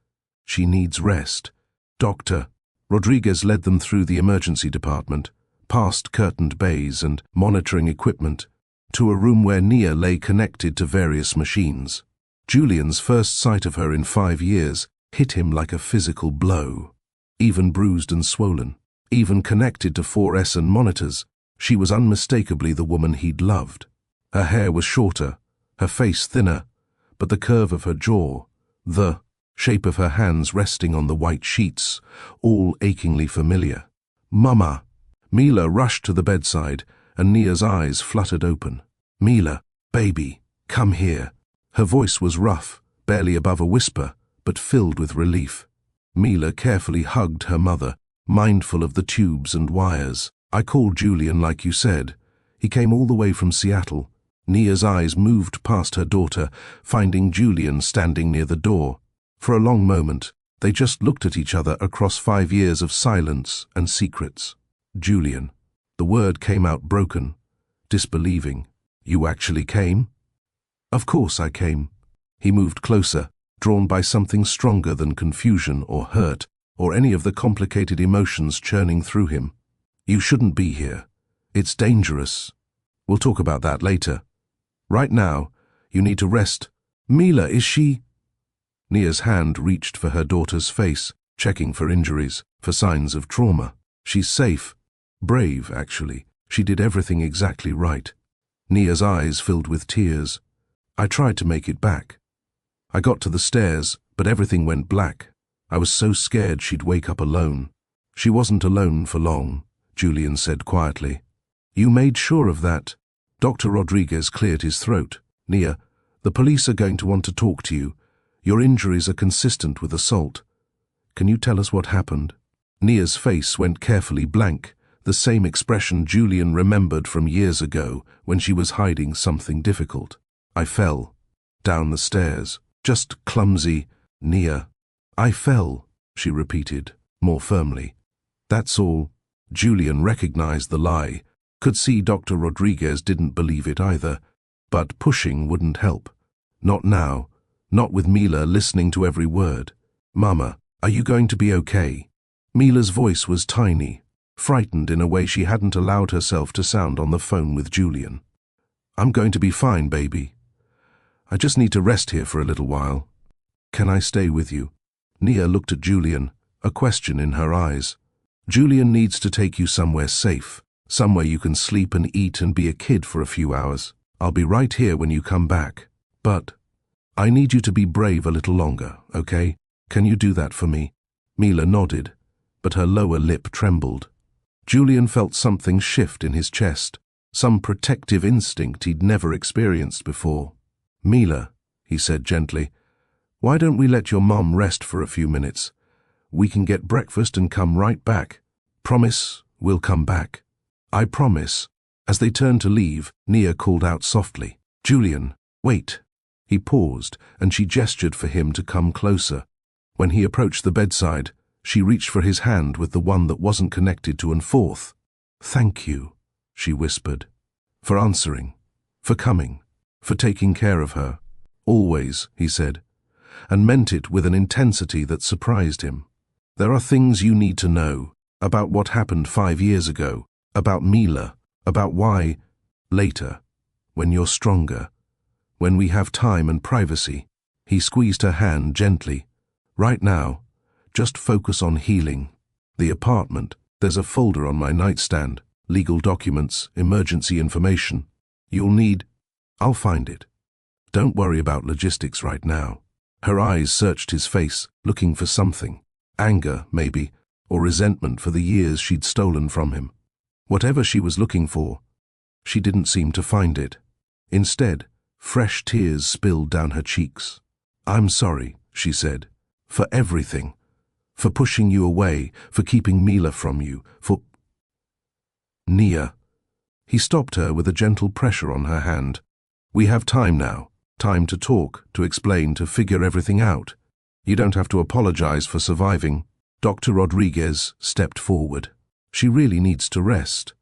She needs rest. Doctor. Rodriguez led them through the emergency department, past curtained bays and monitoring equipment, to a room where Nia lay connected to various machines. Julian's first sight of her in 5 years hit him like a physical blow. Even bruised and swollen, even connected to 4S and monitors, she was unmistakably the woman he'd loved. Her hair was shorter, her face thinner, but the curve of her jaw, the shape of her hands resting on the white sheets, all achingly familiar. Mama! Mila rushed to the bedside, and Nia's eyes fluttered open. Mila, baby, come here. Her voice was rough, barely above a whisper, but filled with relief. Mila carefully hugged her mother, mindful of the tubes and wires. I called Julian like you said. He came all the way from Seattle. Nia's eyes moved past her daughter, finding Julian standing near the door. For a long moment, they just looked at each other across 5 years of silence and secrets. Julian. The word came out broken, disbelieving. You actually came? Of course I came. He moved closer, drawn by something stronger than confusion or hurt, or any of the complicated emotions churning through him. You shouldn't be here. It's dangerous. We'll talk about that later. Right now, you need to rest. Mila, is she? Nia's hand reached for her daughter's face, checking for injuries, for signs of trauma. She's safe. Brave, actually. She did everything exactly right. Nia's eyes filled with tears. I tried to make it back. I got to the stairs, but everything went black. I was so scared she'd wake up alone. She wasn't alone for long, Julian said quietly. You made sure of that. Dr. Rodriguez cleared his throat. Nia, the police are going to want to talk to you. Your injuries are consistent with assault. Can you tell us what happened? Nia's face went carefully blank, the same expression Julian remembered from years ago when she was hiding something difficult. I fell. Down the stairs. Just clumsy. Nia. I fell, she repeated, more firmly. That's all. Julian recognized the lie, could see Dr. Rodriguez didn't believe it either, but pushing wouldn't help. Not now. Not with Mila listening to every word. Mama, are you going to be okay? Mila's voice was tiny, frightened in a way she hadn't allowed herself to sound on the phone with Julian. I'm going to be fine, baby. I just need to rest here for a little while. Can I stay with you? Nia looked at Julian, a question in her eyes. Julian needs to take you somewhere safe, somewhere you can sleep and eat and be a kid for a few hours. I'll be right here when you come back. But I need you to be brave a little longer, okay? Can you do that for me? Mila nodded, but her lower lip trembled. Julian felt something shift in his chest, some protective instinct he'd never experienced before. Mila, he said gently, why don't we let your mom rest for a few minutes? We can get breakfast and come right back. Promise, we'll come back. I promise. As they turned to leave, Nia called out softly, Julian, wait. He paused, and she gestured for him to come closer. When he approached the bedside, she reached for his hand with the one that wasn't connected to and forth. Thank you, she whispered, for answering, for coming, for taking care of her. Always, he said, and meant it with an intensity that surprised him. There are things you need to know about what happened 5 years ago, about Mila, about why, later, when you're stronger, when we have time and privacy. He squeezed her hand gently. Right now, just focus on healing. The apartment, there's a folder on my nightstand, legal documents, emergency information. You'll need, I'll find it. Don't worry about logistics right now. Her eyes searched his face, looking for something. Anger, maybe, or resentment for the years she'd stolen from him. Whatever she was looking for, she didn't seem to find it. Instead, Fresh tears spilled down her cheeks. "I'm sorry," she said, "for everything. For pushing you away, for keeping Mila from you, for—" "Nia." He stopped her with a gentle pressure on her hand. "We have time now. Time to talk, to explain, to figure everything out. You don't have to apologize for surviving." Dr. Rodriguez stepped forward. "She really needs to rest.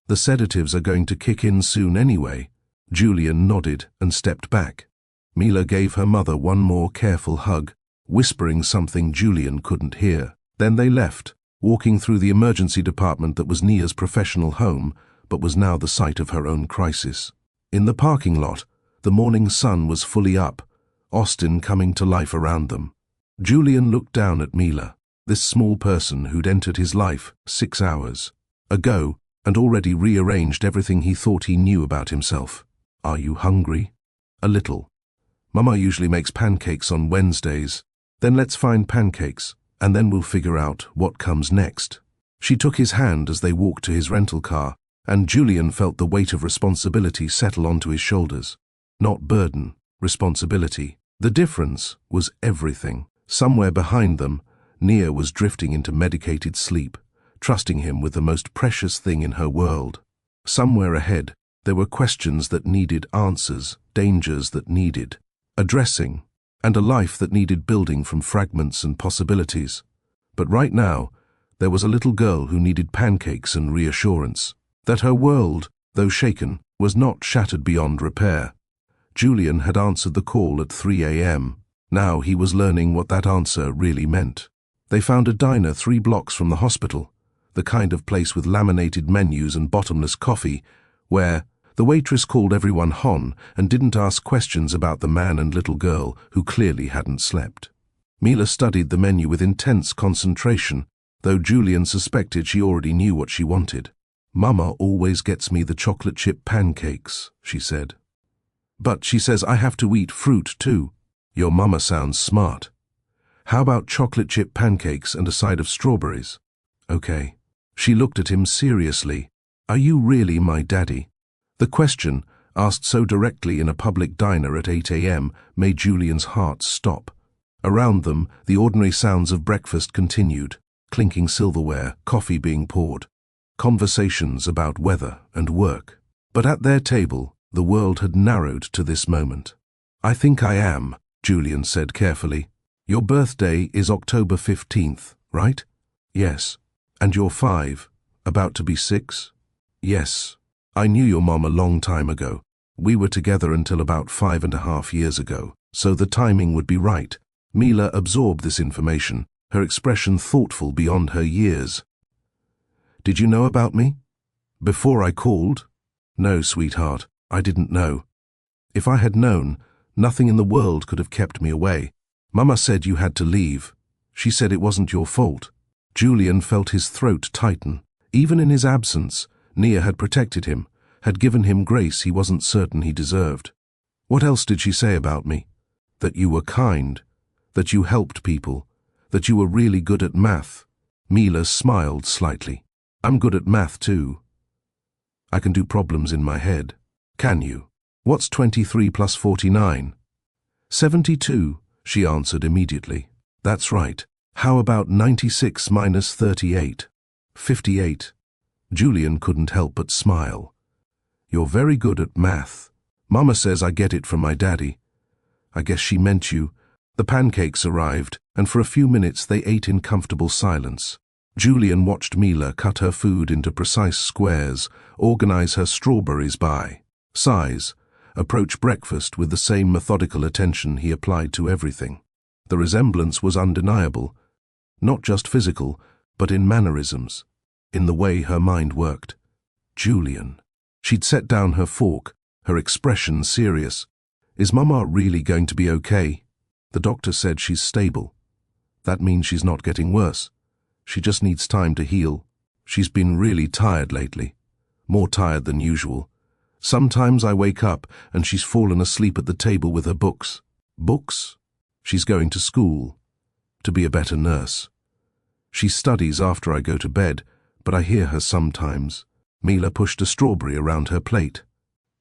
The sedatives are going to kick in soon anyway." Julian nodded and stepped back. Mila gave her mother one more careful hug, whispering something Julian couldn't hear. Then they left, walking through the emergency department that was Nia's professional home, but was now the site of her own crisis. In the parking lot, the morning sun was fully up, Austin coming to life around them. Julian looked down at Mila, this small person who'd entered his life 6 hours ago and already rearranged everything he thought he knew about himself. "Are you hungry?" "A little. Mama usually makes pancakes on Wednesdays." "Then let's find pancakes, and then we'll figure out what comes next." She took his hand as they walked to his rental car, and Julian felt the weight of responsibility settle onto his shoulders. Not burden, responsibility. The difference was everything. Somewhere behind them, Nia was drifting into medicated sleep, trusting him with the most precious thing in her world. Somewhere ahead, there were questions that needed answers, dangers that needed addressing, and a life that needed building from fragments and possibilities. But right now, there was a little girl who needed pancakes and reassurance. That her world, though shaken, was not shattered beyond repair. Julian had answered the call at 3 a.m. Now he was learning what that answer really meant. They found a diner 3 blocks from the hospital, the kind of place with laminated menus and bottomless coffee, where the waitress called everyone Hon and didn't ask questions about the man and little girl who clearly hadn't slept. Mila studied the menu with intense concentration, though Julian suspected she already knew what she wanted. "Mama always gets me the chocolate chip pancakes," she said. "But she says I have to eat fruit too." "Your mama sounds smart. How about chocolate chip pancakes and a side of strawberries?" "Okay." She looked at him seriously. "Are you really my daddy?" The question, asked so directly in a public diner at 8 a.m., made Julian's heart stop. Around them, the ordinary sounds of breakfast continued, clinking silverware, coffee being poured, conversations about weather and work. But at their table, the world had narrowed to this moment. "I think I am," Julian said carefully. "Your birthday is October 15th, right?" "Yes." "And you're 5, about to be 6? "Yes. I knew your mom a long time ago. We were together until about 5.5 years ago, so the timing would be right." Mila absorbed this information, her expression thoughtful beyond her years. "Did you know about me? Before I called?" "No, sweetheart, I didn't know. If I had known, nothing in the world could have kept me away. Mama said you had to leave. She said it wasn't your fault." Julian felt his throat tighten. Even in his absence, Nia had protected him, had given him grace he wasn't certain he deserved. "What else did she say about me?" "That you were kind, that you helped people, that you were really good at math." Mila smiled slightly. "I'm good at math too. I can do problems in my head." "Can you? What's 23 plus 49? 72, she answered immediately. "That's right. How about 96 minus 38? 58. Julian couldn't help but smile. "You're very good at math. Mama says I get it from my daddy." "I guess she meant you." The pancakes arrived, and for a few minutes they ate in comfortable silence. Julian watched Mila cut her food into precise squares, organize her strawberries by size, approach breakfast with the same methodical attention he applied to everything. The resemblance was undeniable, not just physical, but in mannerisms, in the way her mind worked. Julian. She'd set down her fork, her expression serious. "Is Mama really going to be okay?" "The doctor said she's stable. That means she's not getting worse. She just needs time to heal. She's been really tired lately, more tired than usual. Sometimes I wake up and she's fallen asleep at the table with her books." "Books?" "She's going to school, to be a better nurse. She studies after I go to bed, but I hear her sometimes." Mila pushed a strawberry around her plate.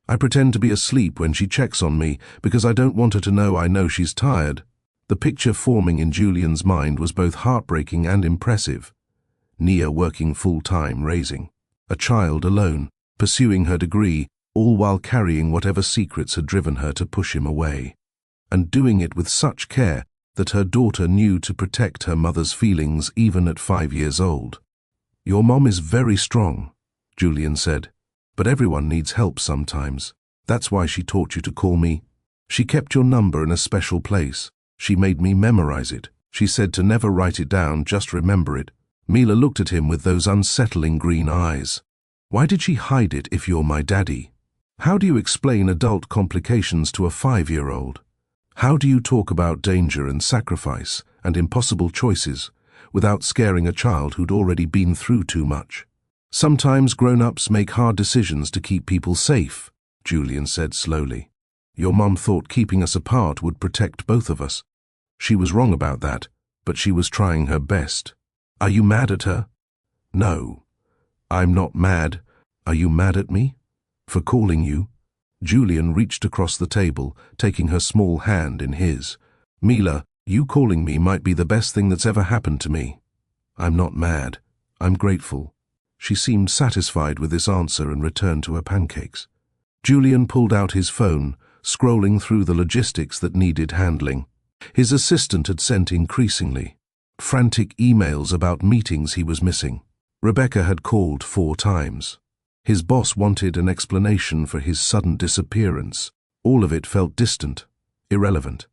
I pretend to be asleep when she checks on me because I don't want her to know I know she's tired. The picture forming in Julian's mind was both heartbreaking and impressive. Nia working full-time, raising a child alone, pursuing her degree, all while carrying whatever secrets had driven her to push him away. And doing it with such care that her daughter knew to protect her mother's feelings even at 5 years old. "Your mom is very strong," Julian said, "but everyone needs help sometimes. That's why she taught you to call me. She kept your number in a special place. She made me memorize it. She said to never write it down, just remember it." Mila looked at him with those unsettling green eyes. "Why did she hide it if you're my daddy? How do you explain adult complications to a 5-year-old? How do you talk about danger and sacrifice and impossible choices without scaring a child who'd already been through too much?" "Sometimes grown-ups make hard decisions to keep people safe," Julian said slowly. "Your mom thought keeping us apart would protect both of us. She was wrong about that, but she was trying her best. Are you mad at her?" "No, I'm not mad. Are you mad at me? For calling you?" Julian reached across the table, taking her small hand in his. "Mila, you calling me might be the best thing that's ever happened to me. I'm not mad. I'm grateful." She seemed satisfied with this answer and returned to her pancakes. Julian pulled out his phone, scrolling through the logistics that needed handling. His assistant had sent increasingly frantic emails about meetings he was missing. Rebecca had called 4 times. His boss wanted an explanation for his sudden disappearance. All of it felt distant, irrelevant.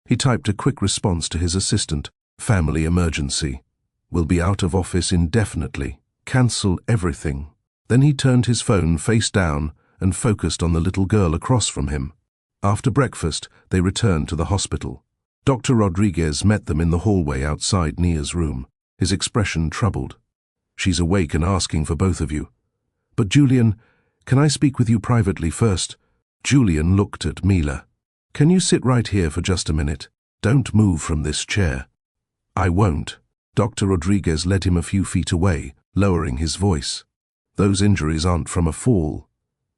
He typed a quick response to his assistant. "Family emergency. Will be out of office indefinitely. Cancel everything." Then he turned his phone face down and focused on the little girl across from him. After breakfast, they returned to the hospital. Dr. Rodriguez met them in the hallway outside Nia's room, his expression troubled. "She's awake and asking for both of you. But Julian, can I speak with you privately first?" Julian looked at Mila. "Can you sit right here for just a minute? Don't move from this chair." "I won't." Dr. Rodriguez led him a few feet away, lowering his voice. "Those injuries aren't from a fall.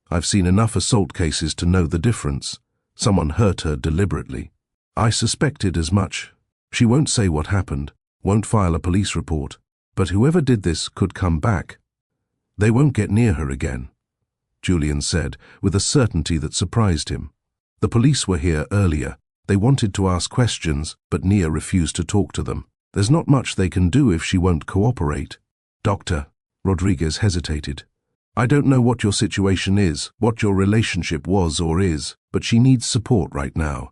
I've seen enough assault cases to know the difference. Someone hurt her deliberately. I suspected as much. She won't say what happened, won't file a police report, but whoever did this could come back. They won't get near her again," Julian said, with a certainty that surprised him. "The police were here earlier. They wanted to ask questions, but Nia refused to talk to them. There's not much they can do if she won't cooperate." "Doctor," Rodriguez hesitated, "I don't know what your situation is, what your relationship was or is, but she needs support right now.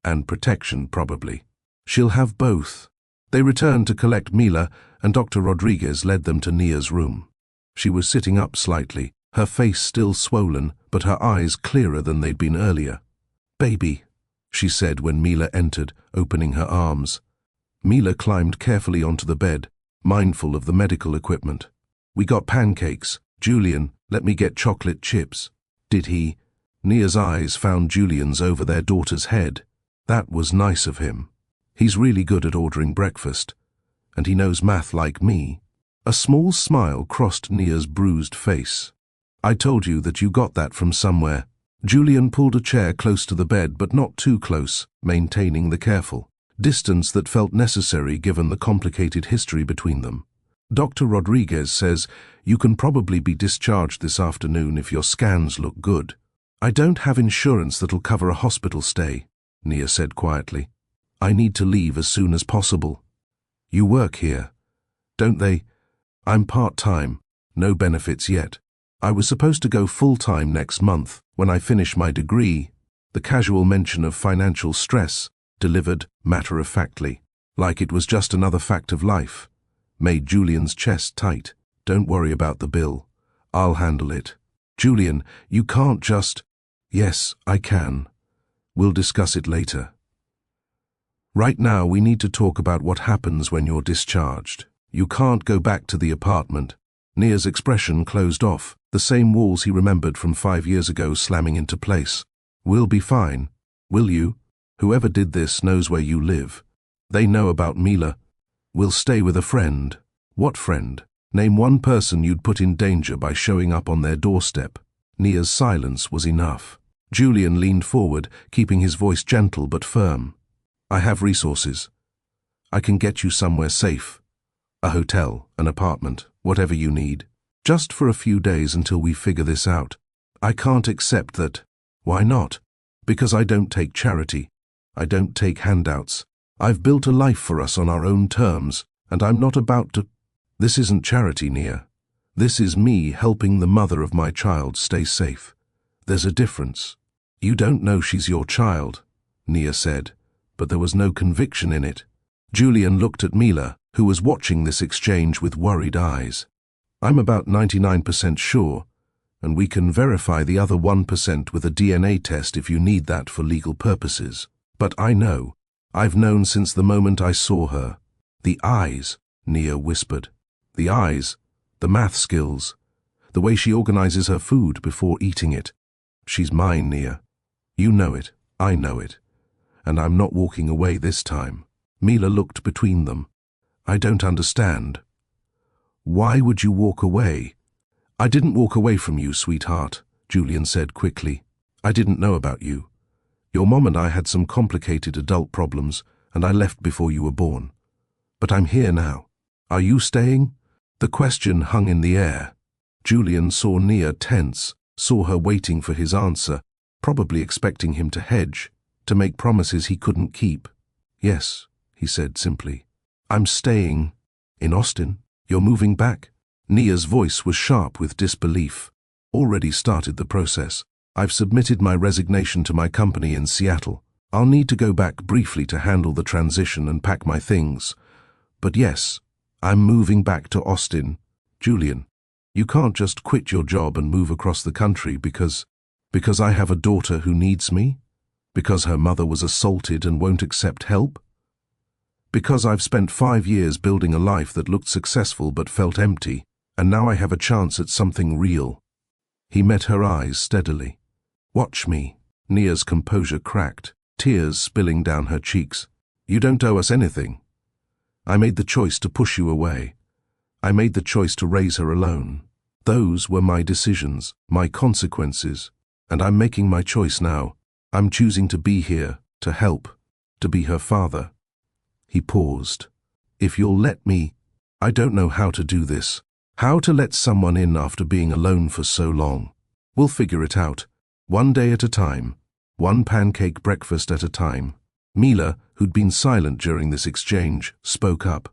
And protection, probably. She'll have both." They returned to collect Mila, and Dr. Rodriguez led them to Nia's room. She was sitting up slightly, her face still swollen, but her eyes clearer than they'd been earlier. "Baby," she said when Mila entered, opening her arms. Mila climbed carefully onto the bed, mindful of the medical equipment. "We got pancakes. Julian, let me get chocolate chips." "Did he?" Nia's eyes found Julian's over their daughter's head. That was nice of him. He's really good at ordering breakfast. And he knows math like me. A small smile crossed Nia's bruised face. "I told you that you got that from somewhere." Julian pulled a chair close to the bed, but not too close, maintaining the careful distance that felt necessary given the complicated history between them. "Dr. Rodriguez says you can probably be discharged this afternoon if your scans look good." "I don't have insurance that'll cover a hospital stay," Nia said quietly. "I need to leave as soon as possible." "You work here, don't they?" "I'm part-time, no benefits yet. I was supposed to go full-time next month when I finish my degree." The casual mention of financial stress, delivered matter-of-factly, like it was just another fact of life, made Julian's chest tight. "Don't worry about the bill. I'll handle it." "Julian, you can't just—" "Yes, I can. We'll discuss it later. Right now we need to talk about what happens when you're discharged. You can't go back to the apartment." Nia's expression closed off, the same walls he remembered from 5 years ago slamming into place. "We'll be fine. Will you? Whoever did this knows where you live. They know about Mila. We'll stay with a friend." "What friend? Name one person you'd put in danger by showing up on their doorstep." Nia's silence was enough. Julian leaned forward, keeping his voice gentle but firm. I have resources. I can get you somewhere safe. A hotel, an apartment, whatever you need. Just for a few days until we figure this out. I can't accept that. Why not? Because I don't take charity. I don't take handouts. I've built a life for us on our own terms, and I'm not about to... This isn't charity, Nia. This is me helping the mother of my child stay safe. There's a difference. You don't know she's your child, Nia said, but there was no conviction in it. Julian looked at Mila, who was watching this exchange with worried eyes. I'm about 99% sure, and we can verify the other 1% with a DNA test if you need that for legal purposes. But I know. I've known since the moment I saw her. The eyes, Nia whispered. The eyes, the math skills, the way she organizes her food before eating it. She's mine, Nia. You know it, I know it, and I'm not walking away this time. Mila looked between them. I don't understand. Why would you walk away? I didn't walk away from you, sweetheart, Julian said quickly. I didn't know about you. Your mom and I had some complicated adult problems, and I left before you were born. But I'm here now. Are you staying? The question hung in the air. Julian saw Nia tense, saw her waiting for his answer, probably expecting him to hedge, to make promises he couldn't keep. Yes, he said simply. I'm staying. In Austin? You're moving back? Nia's voice was sharp with disbelief. Already started the process. I've submitted my resignation to my company in Seattle. I'll need to go back briefly to handle the transition and pack my things. But yes, I'm moving back to Austin. Julian, you can't just quit your job and move across the country because I have a daughter who needs me? Because her mother was assaulted and won't accept help? Because I've spent 5 years building a life that looked successful but felt empty, and now I have a chance at something real. He met her eyes steadily. Watch me. Nia's composure cracked, tears spilling down her cheeks. You don't owe us anything. I made the choice to push you away. I made the choice to raise her alone. Those were my decisions, my consequences, and I'm making my choice now. I'm choosing to be here, to help, to be her father. He paused. If you'll let me, I don't know how to do this. How to let someone in after being alone for so long. We'll figure it out. One day at a time. One pancake breakfast at a time. Mila, who'd been silent during this exchange, spoke up.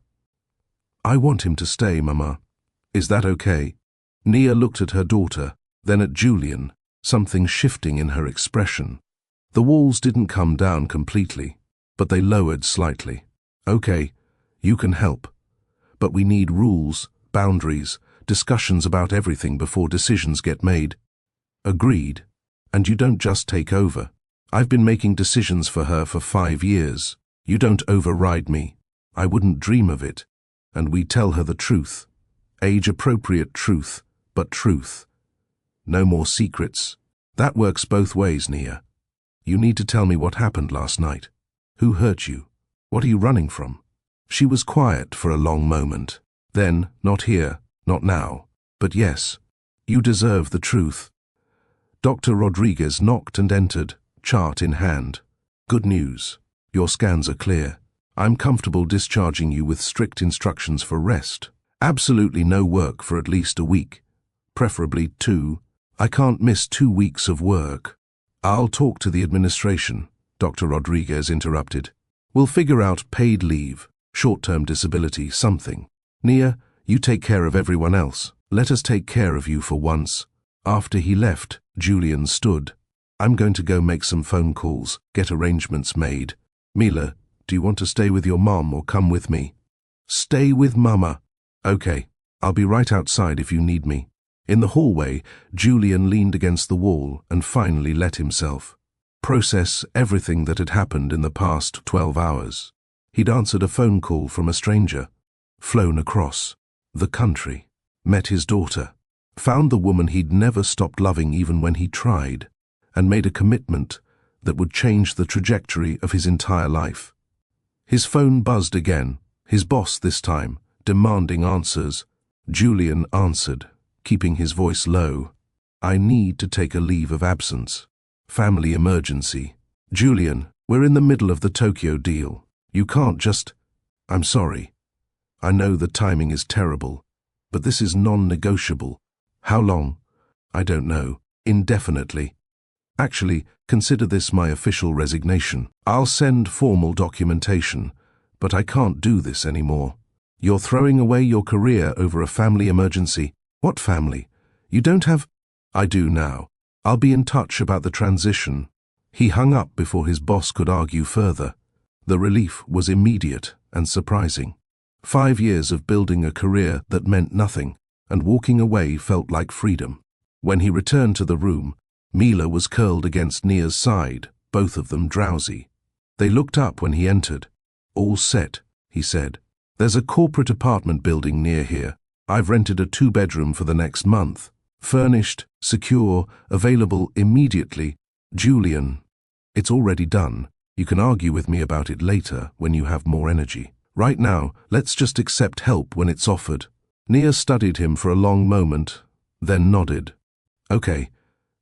I want him to stay, Mama. Is that okay? Nia looked at her daughter, then at Julian, something shifting in her expression. The walls didn't come down completely, but they lowered slightly. Okay, you can help. But we need rules, boundaries, discussions about everything before decisions get made. Agreed. And you don't just take over. I've been making decisions for her for 5 years. You don't override me. I wouldn't dream of it. And we tell her the truth. Age-appropriate truth, but truth. No more secrets. That works both ways, Nia. You need to tell me what happened last night. Who hurt you? What are you running from? She was quiet for a long moment. Then, not here, not now, but yes, you deserve the truth. Dr. Rodriguez knocked and entered, chart in hand. Good news. Your scans are clear. I'm comfortable discharging you with strict instructions for rest. Absolutely no work for at least a week. Preferably 2. I can't miss 2 weeks of work. I'll talk to the administration, Dr. Rodriguez interrupted. We'll figure out paid leave, short-term disability, something. Nia, you take care of everyone else. Let us take care of you for once. After he left, Julian stood. I'm going to go make some phone calls, get arrangements made. Mila, do you want to stay with your mom or come with me? Stay with Mama. Okay, I'll be right outside if you need me. In the hallway, Julian leaned against the wall and finally let himself process everything that had happened in the past 12 hours. He'd answered a phone call from a stranger, flown across the country, met his daughter, found the woman he'd never stopped loving even when he tried, and made a commitment that would change the trajectory of his entire life. His phone buzzed again, his boss this time, demanding answers. Julian answered, keeping his voice low. I need to take a leave of absence. Family emergency. Julian, we're in the middle of the Tokyo deal. You can't just... I'm sorry. I know the timing is terrible, but this is non-negotiable. How long? I don't know. Indefinitely. Actually, consider this my official resignation. I'll send formal documentation, but I can't do this anymore. You're throwing away your career over a family emergency. What family? You don't have... I do now. I'll be in touch about the transition. He hung up before his boss could argue further. The relief was immediate and surprising. 5 years of building a career that meant nothing, and walking away felt like freedom. When he returned to the room, Mila was curled against Nia's side, both of them drowsy. They looked up when he entered. All set, he said. There's a corporate apartment building near here. I've rented a 2-bedroom for the next month. Furnished, secure, available immediately. Julian, it's already done. You can argue with me about it later when you have more energy. Right now, let's just accept help when it's offered. Nia studied him for a long moment, then nodded. Okay,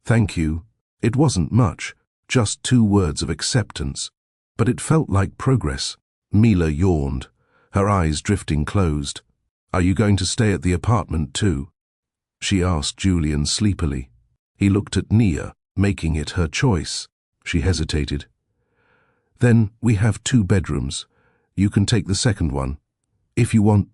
thank you. It wasn't much, just 2 words of acceptance. But it felt like progress. Mila yawned, her eyes drifting closed. Are you going to stay at the apartment too? She asked Julian sleepily. He looked at Nia, making it her choice. She hesitated. Then we have 2 bedrooms. You can take the second one. If you want...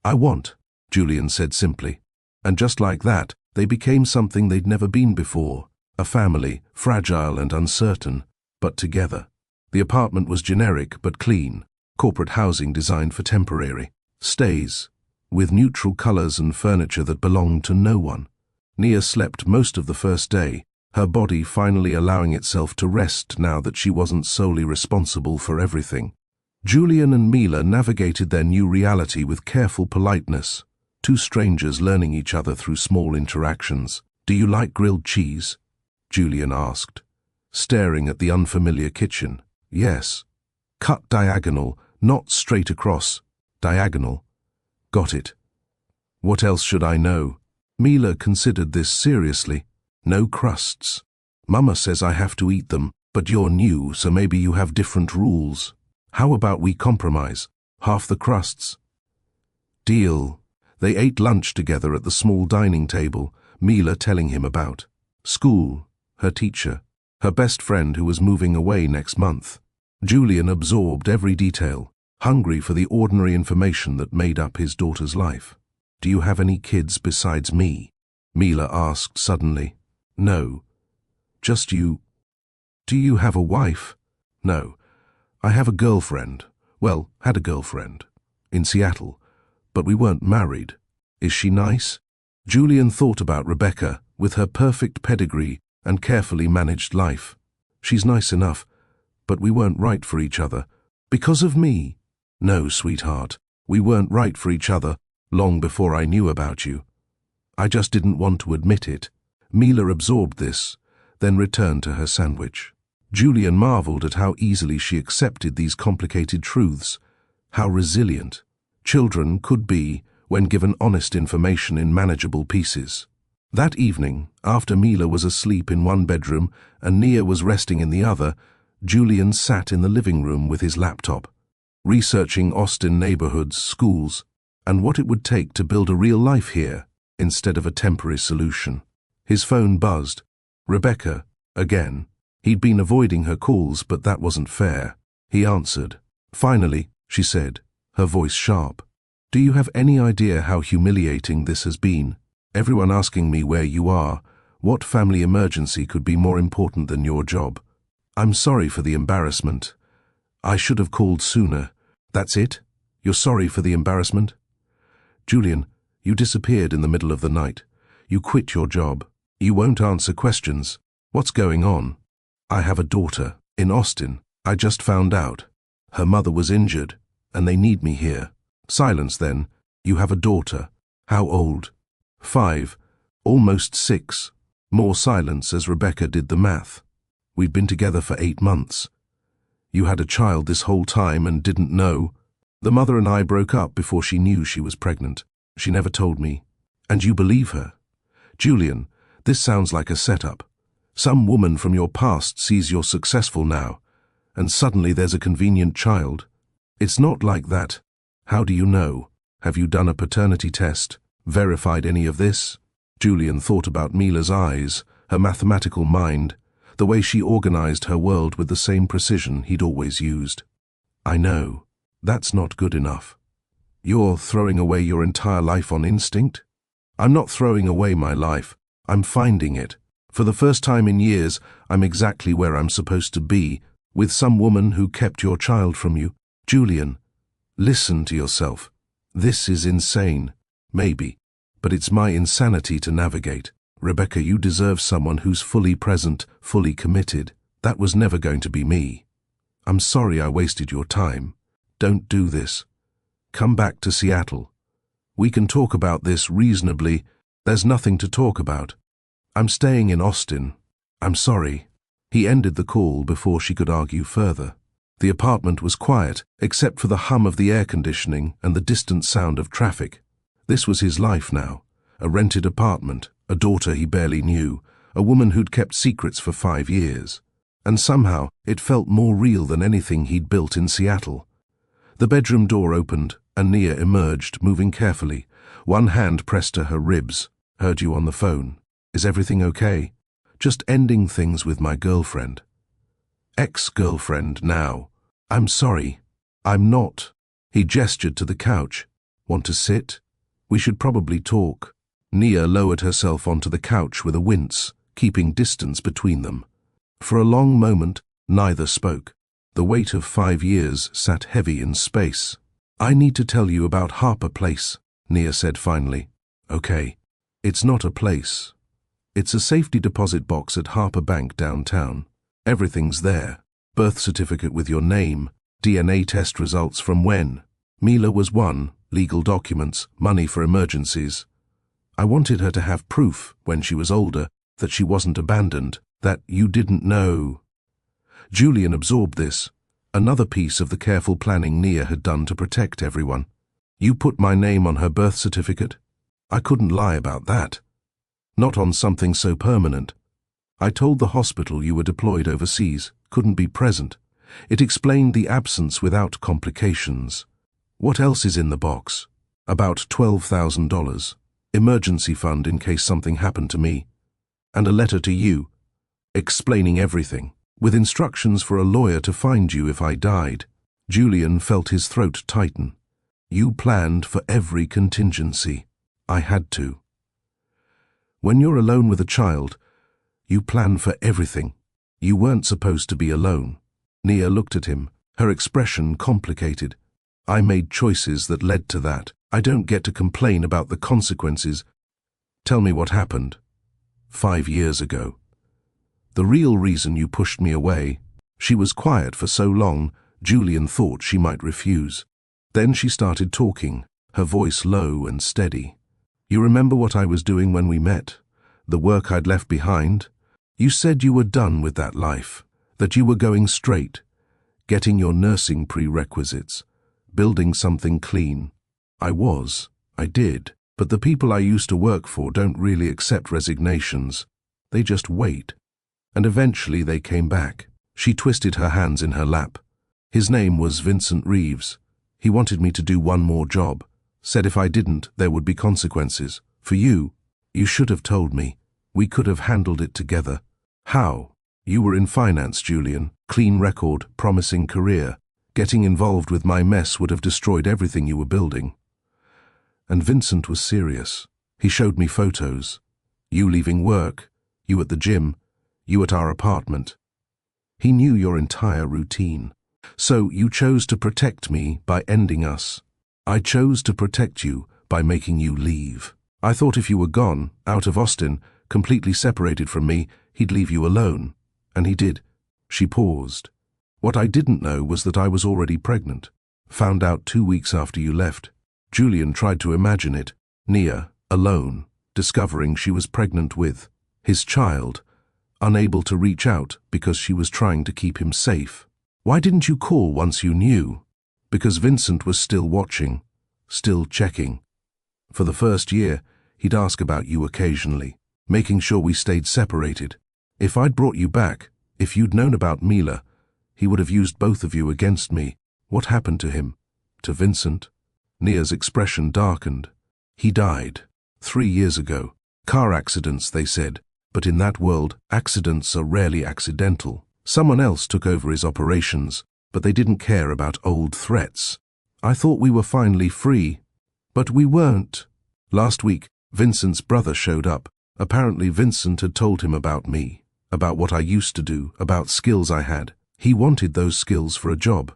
I want, Julian said simply. And just like that, they became something they'd never been before. A family, fragile and uncertain, but together. The apartment was generic but clean. Corporate housing designed for temporary stays, with neutral colors and furniture that belonged to no one. Nia slept most of the first day, her body finally allowing itself to rest now that she wasn't solely responsible for everything. Julian and Mila navigated their new reality with careful politeness, 2 strangers learning each other through small interactions. Do you like grilled cheese? Julian asked, staring at the unfamiliar kitchen. Yes. Cut diagonal, not straight across. Diagonal. Got it. What else should I know? Mila considered this seriously. No crusts. Mama says I have to eat them, but you're new, so maybe you have different rules. How about we compromise? Half the crusts. Deal. They ate lunch together at the small dining table, Mila telling him about school, her teacher, her best friend who was moving away next month. Julian absorbed every detail, hungry for the ordinary information that made up his daughter's life. Do you have any kids besides me? Mila asked suddenly. No. Just you. Do you have a wife? No. I have a girlfriend. Well, had a girlfriend. In Seattle. But we weren't married. Is she nice? Julian thought about Rebecca, with her perfect pedigree and carefully managed life. She's nice enough, but we weren't right for each other. Because of me? No, sweetheart. We weren't right for each other long before I knew about you. I just didn't want to admit it. Mila absorbed this, then returned to her sandwich. Julian marveled at how easily she accepted these complicated truths, how resilient children could be when given honest information in manageable pieces. That evening, after Mila was asleep in one bedroom and Nia was resting in the other, Julian sat in the living room with his laptop, researching Austin neighborhoods, schools, and what it would take to build a real life here instead of a temporary solution. His phone buzzed. Rebecca, again. He'd been avoiding her calls, but that wasn't fair. He answered. Finally, she said, her voice sharp. Do you have any idea how humiliating this has been? Everyone asking me where you are. What family emergency could be more important than your job? I'm sorry for the embarrassment. I should have called sooner. That's it? You're sorry for the embarrassment? Julian, you disappeared in the middle of the night. You quit your job. You won't answer questions. What's going on? I have a daughter, in Austin. I just found out. Her mother was injured, and they need me here. Silence then. You have a daughter. How old? 5. Almost 6. More silence as Rebecca did the math. We'd been together for 8 months. You had a child this whole time and didn't know. The mother and I broke up before she knew she was pregnant. She never told me. And you believe her? Julian, This sounds like a setup. Some woman from your past sees you're successful now, and suddenly there's a convenient child. It's not like that. How do you know? Have you done a paternity test? Verified any of this? Julian thought about Mila's eyes, her mathematical mind, the way she organized her world with the same precision he'd always used. I know. That's not good enough. You're throwing away your entire life on instinct? I'm not throwing away my life. I'm finding it. For the first time in years, I'm exactly where I'm supposed to be, with some woman who kept your child from you. Julian, listen to yourself. This is insane. Maybe. But it's my insanity to navigate. Rebecca, you deserve someone who's fully present, fully committed. That was never going to be me. I'm sorry I wasted your time. Don't do this. Come back to Seattle. We can talk about this reasonably. There's nothing to talk about. I'm staying in Austin. I'm sorry. He ended the call before she could argue further. The apartment was quiet, except for the hum of the air conditioning and the distant sound of traffic. This was his life now. A rented apartment, a daughter he barely knew, a woman who'd kept secrets for 5 years. And somehow it felt more real than anything he'd built in Seattle. The bedroom door opened, and Nia emerged, moving carefully. One hand pressed to her ribs. Heard you on the phone. Is everything okay? Just ending things with my girlfriend. Ex-girlfriend now. I'm sorry. I'm not. He gestured to the couch. Want to sit? We should probably talk. Nia lowered herself onto the couch with a wince, keeping distance between them. For a long moment, neither spoke. The weight of 5 years sat heavy in space. I need to tell you about Harper Place, Nia said finally. Okay. It's not a place. It's a safety deposit box at Harper Bank downtown. Everything's there. Birth certificate with your name, DNA test results from when. Mila was 1, legal documents, money for emergencies. I wanted her to have proof, when she was older, that she wasn't abandoned, that you didn't know. Julian absorbed this, another piece of the careful planning Nia had done to protect everyone. You put my name on her birth certificate? I couldn't lie about that. Not on something so permanent. I told the hospital you were deployed overseas, couldn't be present. It explained the absence without complications. What else is in the box? About $12,000. Emergency fund in case something happened to me. And a letter to you, explaining everything, with instructions for a lawyer to find you if I died. Julian felt his throat tighten. You planned for every contingency. I had to. When you're alone with a child, you plan for everything. You weren't supposed to be alone. Nia looked at him, her expression complicated. I made choices that led to that. I don't get to complain about the consequences. Tell me what happened. 5 years ago. The real reason you pushed me away. She was quiet for so long, Julian thought she might refuse. Then she started talking, her voice low and steady. You remember what I was doing when we met? The work I'd left behind? You said you were done with that life, that you were going straight, getting your nursing prerequisites, building something clean. I did, but the people I used to work for don't really accept resignations. They just wait. And eventually they came back. She twisted her hands in her lap. His name was Vincent Reeves. He wanted me to do one more job. Said if I didn't, there would be consequences. For you, you should have told me. We could have handled it together. How? You were in finance, Julian. Clean record, promising career. Getting involved with my mess would have destroyed everything you were building. And Vincent was serious. He showed me photos. You leaving work, you at the gym, you at our apartment. He knew your entire routine. So you chose to protect me by ending us. I chose to protect you by making you leave. I thought if you were gone, out of Austin, completely separated from me, he'd leave you alone. And he did. She paused. What I didn't know was that I was already pregnant. Found out 2 weeks after you left. Julian tried to imagine it. Nia, alone, discovering she was pregnant with his child, unable to reach out because she was trying to keep him safe. Why didn't you call once you knew? Because Vincent was still watching, still checking. For the first year, he'd ask about you occasionally. making sure we stayed separated. If I'd brought you back, if you'd known about Mila, he would have used both of you against me. What happened to him? To Vincent? Nia's expression darkened. He died 3 years ago. Car accidents, they said, but in that world, accidents are rarely accidental. Someone else took over his operations, but they didn't care about old threats. I thought we were finally free, but we weren't. Last week, Vincent's brother showed up. Apparently Vincent had told him about me, about what I used to do, about skills I had. He wanted those skills for a job.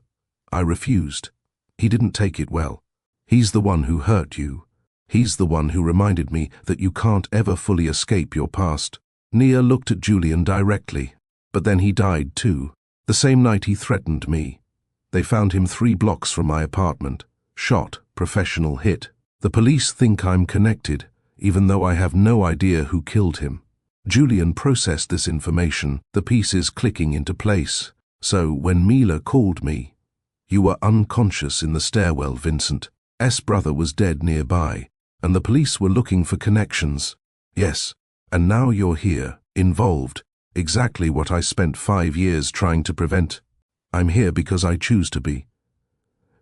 I refused. He didn't take it well. He's the one who hurt you. He's the one who reminded me that you can't ever fully escape your past. Nia looked at Julian directly, but then he died too. The same night he threatened me. They found him 3 blocks from my apartment. Shot, professional hit. The police think I'm connected, even though I have no idea who killed him. Julian processed this information, the pieces clicking into place. So when Mila called me, "You were unconscious in the stairwell, Vincent. S' brother was dead nearby, and the police were looking for connections. Yes, and now you're here, involved, exactly what I spent 5 years trying to prevent. I'm here because I choose to be.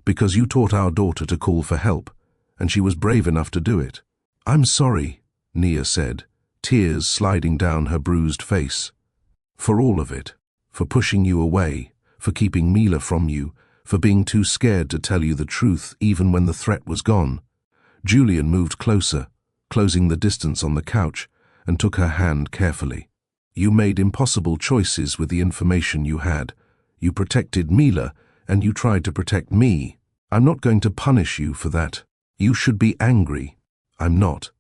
Because you taught our daughter to call for help, and she was brave enough to do it. I'm sorry," Nia said, tears sliding down her bruised face. "For all of it. For pushing you away, for keeping Mila from you, for being too scared to tell you the truth even when the threat was gone." Julian moved closer, closing the distance on the couch, and took her hand carefully. "You made impossible choices with the information you had. You protected Mila, and you tried to protect me. I'm not going to punish you for that. You should be angry. I'm not.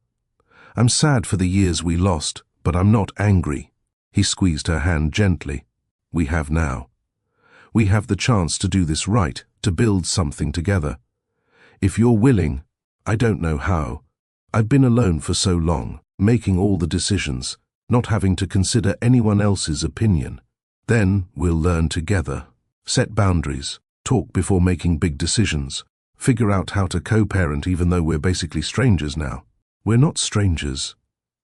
I'm sad for the years we lost, but I'm not angry." He squeezed her hand gently. "We have now. We have the chance to do this right, to build something together. If you're willing, I don't know how. I've been alone for so long, making all the decisions, not having to consider anyone else's opinion. Then we'll learn together. Set boundaries, talk before making big decisions, figure out how to co-parent even though we're basically strangers now." "We're not strangers,"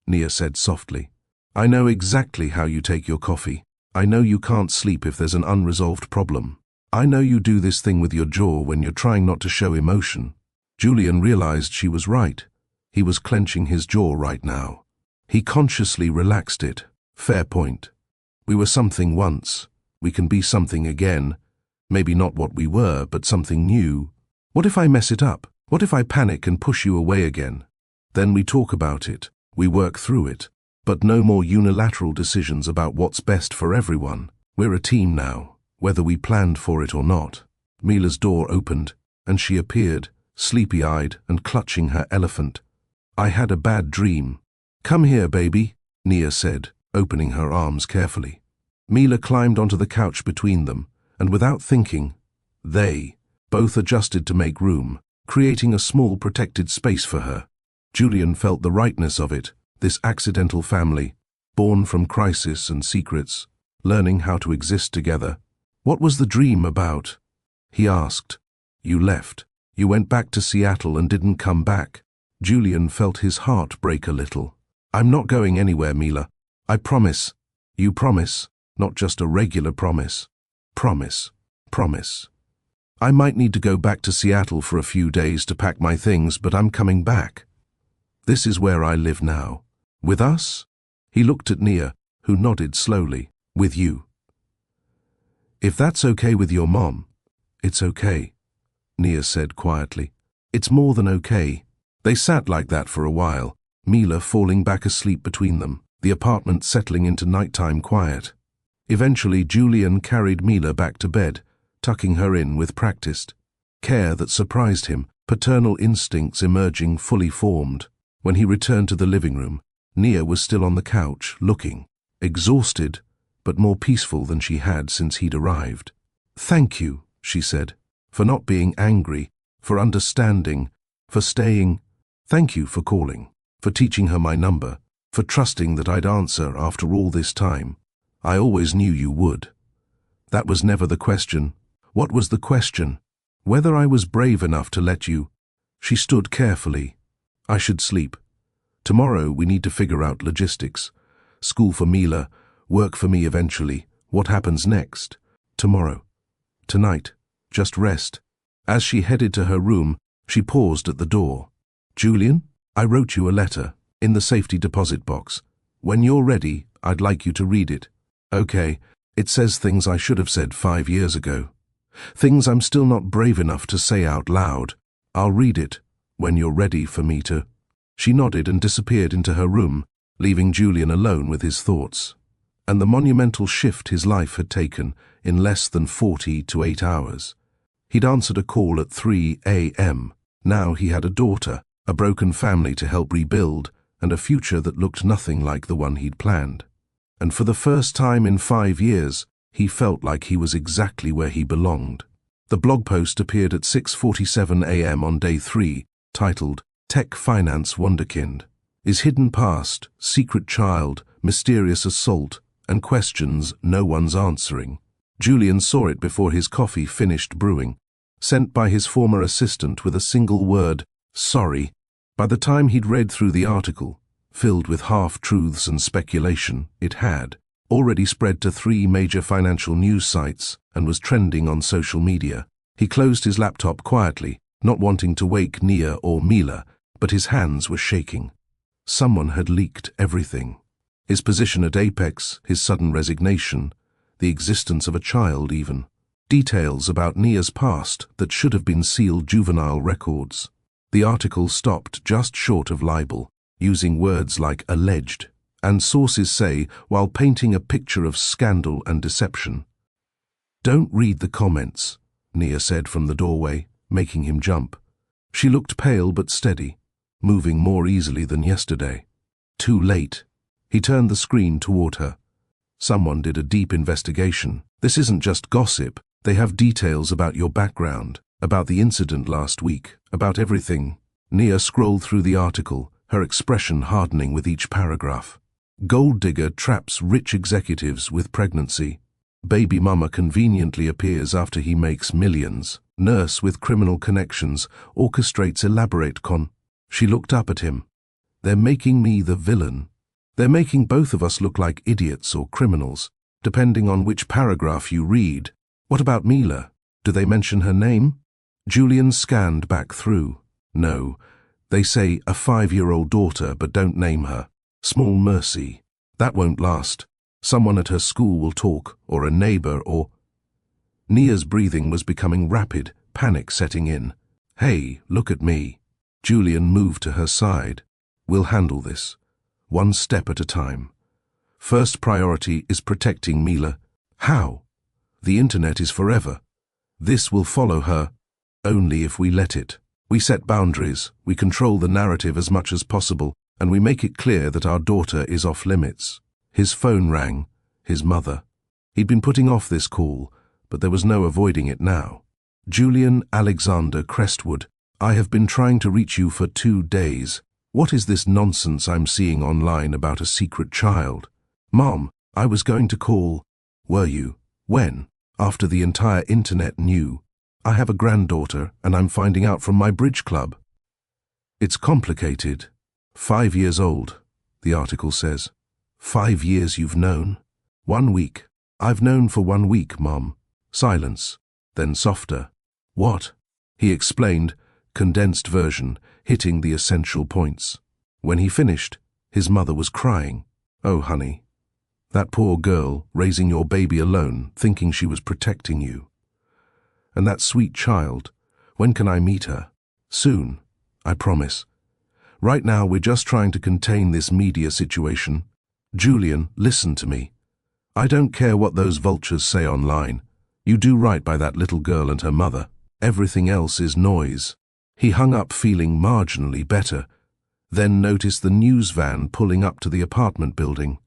Nia said softly. "I know exactly how you take your coffee. I know you can't sleep if there's an unresolved problem. I know you do this thing with your jaw when you're trying not to show emotion." Julian realized she was right. He was clenching his jaw right now. He consciously relaxed it. "Fair point. We were something once. We can be something again. Maybe not what we were, but something new. What if I mess it up? What if I panic and push you away again? Then we talk about it. We work through it. But no more unilateral decisions about what's best for everyone. We're a team now, whether we planned for it or not." Mila's door opened, and she appeared, sleepy-eyed and clutching her elephant. "I had a bad dream." "Come here, baby," Nia said, opening her arms carefully. Mila climbed onto the couch between them, and without thinking, they both adjusted to make room, creating a small protected space for her. Julian felt the rightness of it. This accidental family, born from crisis and secrets, learning how to exist together. "What was the dream about?" he asked. "You left. You went back to Seattle and didn't come back." Julian felt his heart break a little. "I'm not going anywhere, Mila. I promise." "You promise, not just a regular promise." "Promise. Promise. I might need to go back to Seattle for a few days to pack my things, but I'm coming back. This is where I live now. With us?" He looked at Nia, who nodded slowly. "With you." "If that's okay with your mom, it's okay," Nia said quietly. "It's more than okay." They sat like that for a while, Mila falling back asleep between them, the apartment settling into nighttime quiet. Eventually Julian carried Mila back to bed, tucking her in with practiced care that surprised him, paternal instincts emerging fully formed. When he returned to the living room, Nia was still on the couch, looking exhausted, but more peaceful than she had since he'd arrived. "Thank you," she said, "for not being angry, for understanding, for staying. Thank you for calling, for teaching her my number, for trusting that I'd answer after all this time. I always knew you would." "That was never the question." "What was the question?" "Whether I was brave enough to let you." She stood carefully. "I should sleep." Tomorrow we need to figure out logistics. School for Mila, work for me eventually. What happens next? Tomorrow. Tonight. Just rest. As she headed to her room, she paused at the door. Julian, I wrote you a letter, in the safety deposit box. When you're ready, I'd like you to read it. Okay, it says things I should have said 5 years ago. Things I'm still not brave enough to say out loud. I'll read it, when you're ready for me to. She nodded and disappeared into her room, leaving Julian alone with his thoughts. And the monumental shift his life had taken in less than 48 hours. He'd answered a call at 3 a.m. Now he had a daughter, a broken family to help rebuild, and a future that looked nothing like the one he'd planned. And for the first time in 5 years, he felt like he was exactly where he belonged. The blog post appeared at 6:47 a.m. on day 3, titled, Tech Finance Wonderkind. Is hidden past, secret child, mysterious assault, and questions no one's answering. Julian saw it before his coffee finished brewing, sent by his former assistant with a single word, sorry. By the time he'd read through the article, filled with half-truths and speculation, it had already spread to 3 major financial news sites and was trending on social media. He closed his laptop quietly, not wanting to wake Nia or Mila, but his hands were shaking. Someone had leaked everything. His position at Apex, his sudden resignation, the existence of a child even. Details about Nia's past that should have been sealed juvenile records. The article stopped just short of libel, using words like alleged, and sources say while painting a picture of scandal and deception. Don't read the comments, Nia said from the doorway, making him jump. She looked pale but steady, moving more easily than yesterday. Too late. He turned the screen toward her. Someone did a deep investigation. This isn't just gossip. They have details about your background, about the incident last week, about everything. Nia scrolled through the article, her expression hardening with each paragraph. Gold digger traps rich executives with pregnancy. Baby mama conveniently appears after he makes millions. Nurse with criminal connections orchestrates elaborate She looked up at him. They're making me the villain. They're making both of us look like idiots or criminals, depending on which paragraph you read. What about Mila? Do they mention her name? Julian scanned back through. No, they say a 5-year-old daughter but don't name her. Small mercy. That won't last. Someone at her school will talk, or a neighbor, or... Nia's breathing was becoming rapid, panic setting in. Hey, look at me. Julian moved to her side. We'll handle this. One step at a time. First priority is protecting Mila. How? The internet is forever. This will follow her, only if we let it. We set boundaries, we control the narrative as much as possible, and we make it clear that our daughter is off limits. His phone rang. His mother. He'd been putting off this call, but there was no avoiding it now. Julian Alexander Crestwood, I have been trying to reach you for 2 days. What is this nonsense I'm seeing online about a secret child? Mom, I was going to call. Were you? When? After the entire internet knew. I have a granddaughter, and I'm finding out from my bridge club. It's complicated. 5 years old, the article says. 5 years you've known? 1 week. I've known for 1 week, Mom. Silence. Then softer. What? He explained, condensed version, hitting the essential points. When he finished, his mother was crying. Oh, honey. That poor girl, raising your baby alone, thinking she was protecting you. And that sweet child, when can I meet her? Soon, I promise. Right now we're just trying to contain this media situation. Julian, listen to me. I don't care what those vultures say online. You do right by that little girl and her mother. Everything else is noise. He hung up feeling marginally better, then noticed the news van pulling up to the apartment building.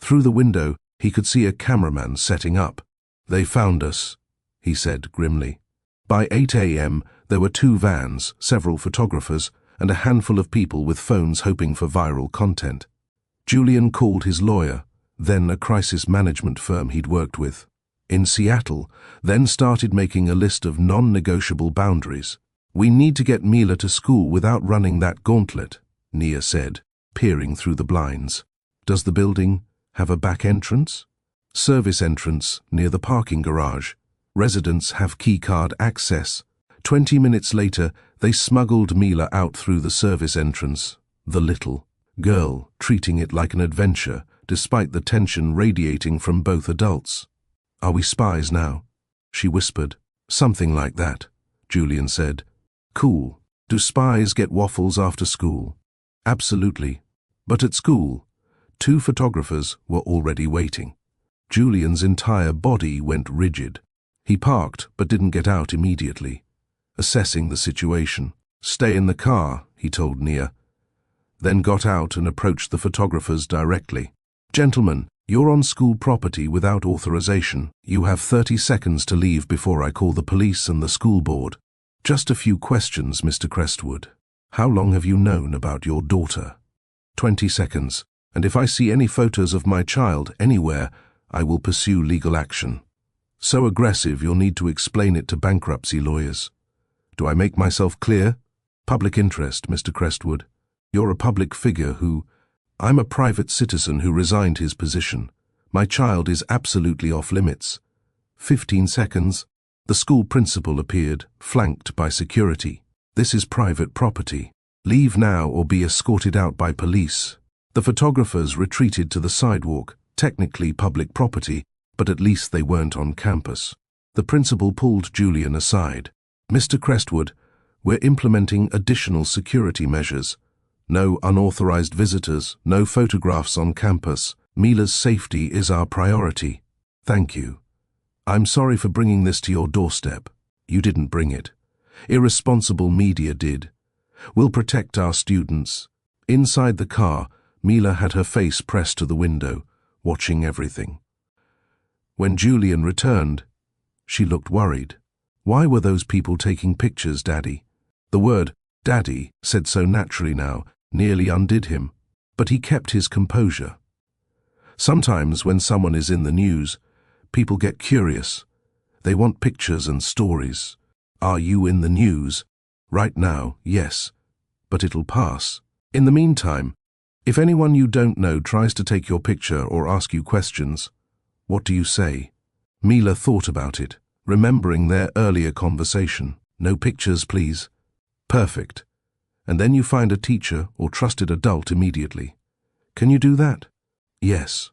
Through the window, he could see a cameraman setting up. They found us, he said grimly. By 8 a.m., there were 2 vans, several photographers, and a handful of people with phones hoping for viral content. Julian called his lawyer, then a crisis management firm he'd worked with, in Seattle, then started making a list of non-negotiable boundaries. We need to get Mila to school without running that gauntlet, Nia said. peering through the blinds. Does the building have a back entrance? Service entrance near the parking garage. Residents have keycard access. 20 minutes later, they smuggled Mila out through the service entrance. The little girl treating it like an adventure, despite the tension radiating from both adults. "Are we spies now?" she whispered. "Something like that," Julian said. "Cool. Do spies get waffles after school?" "Absolutely." But at school, 2 photographers were already waiting. Julian's entire body went rigid. He parked but didn't get out immediately, assessing the situation. "Stay in the car," he told Nia, then got out and approached the photographers directly. "Gentlemen, you're on school property without authorization. You have 30 seconds to leave before I call the police and the school board." "Just a few questions, Mr. Crestwood. How long have you known about your daughter?" 20 seconds, and if I see any photos of my child anywhere, I will pursue legal action. So aggressive you'll need to explain it to bankruptcy lawyers. Do I make myself clear? Public interest, Mr. Crestwood. You're a public figure who... I'm a private citizen who resigned his position. My child is absolutely off limits. 15 seconds. The school principal appeared, flanked by security. "This is private property. Leave now or be escorted out by police." The photographers retreated to the sidewalk, technically public property, but at least they weren't on campus. The principal pulled Julian aside. "Mr. Crestwood, we're implementing additional security measures. No unauthorized visitors, no photographs on campus. Mila's safety is our priority." "Thank you. I'm sorry for bringing this to your doorstep. You didn't bring it. Irresponsible media did. We'll protect our students." Inside the car, Mila had her face pressed to the window, watching everything. When Julian returned, she looked worried. "Why were those people taking pictures, Daddy?" The word "Daddy," said so naturally now, nearly undid him, but he kept his composure. Sometimes when someone is in the news, people get curious. They want pictures and stories. Are you in the news? Right now, yes, but it'll pass. In the meantime, if anyone you don't know tries to take your picture or ask you questions, what do you say? Mila thought about it, remembering their earlier conversation. "No pictures, please." "Perfect. And then you find a teacher or trusted adult immediately. Can you do that?" "Yes."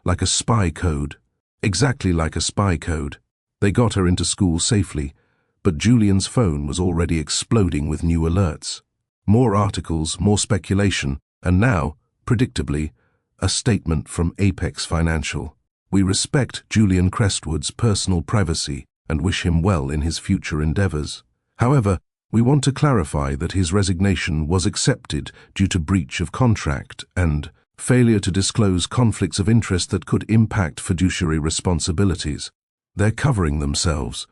"Like a spy code." Exactly like a spy code. They got her into school safely, but Julian's phone was already exploding with new alerts. More articles, more speculation, and now, predictably, a statement from Apex Financial. "We respect Julian Crestwood's personal privacy and wish him well in his future endeavors. However, we want to clarify that his resignation was accepted due to breach of contract and failure to disclose conflicts of interest that could impact fiduciary responsibilities." "They're covering themselves,"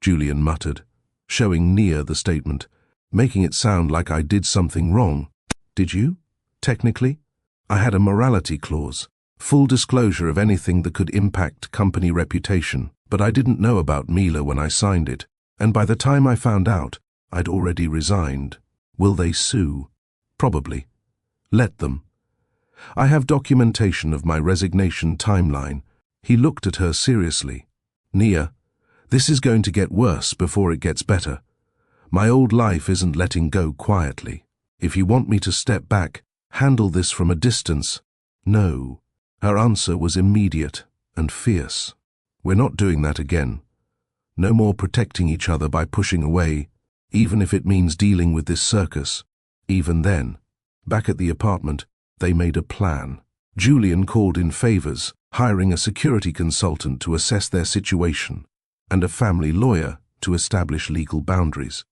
Julian muttered, showing Nia the statement, "making it sound like I did something wrong." "Did you? Technically? I had a morality clause, full disclosure of anything that could impact company reputation, but I didn't know about Mila when I signed it, and by the time I found out, I'd already resigned. Will they sue? Probably. Let them. I have documentation of my resignation timeline." He looked at her seriously. "Nia, this is going to get worse before it gets better. My old life isn't letting go quietly. If you want me to step back, handle this from a distance." "No." Her answer was immediate and fierce. "We're not doing that again. No more protecting each other by pushing away, even if it means dealing with this circus." Even then, back at the apartment, they made a plan. Julian called in favors, hiring a security consultant to assess their situation, and a family lawyer to establish legal boundaries.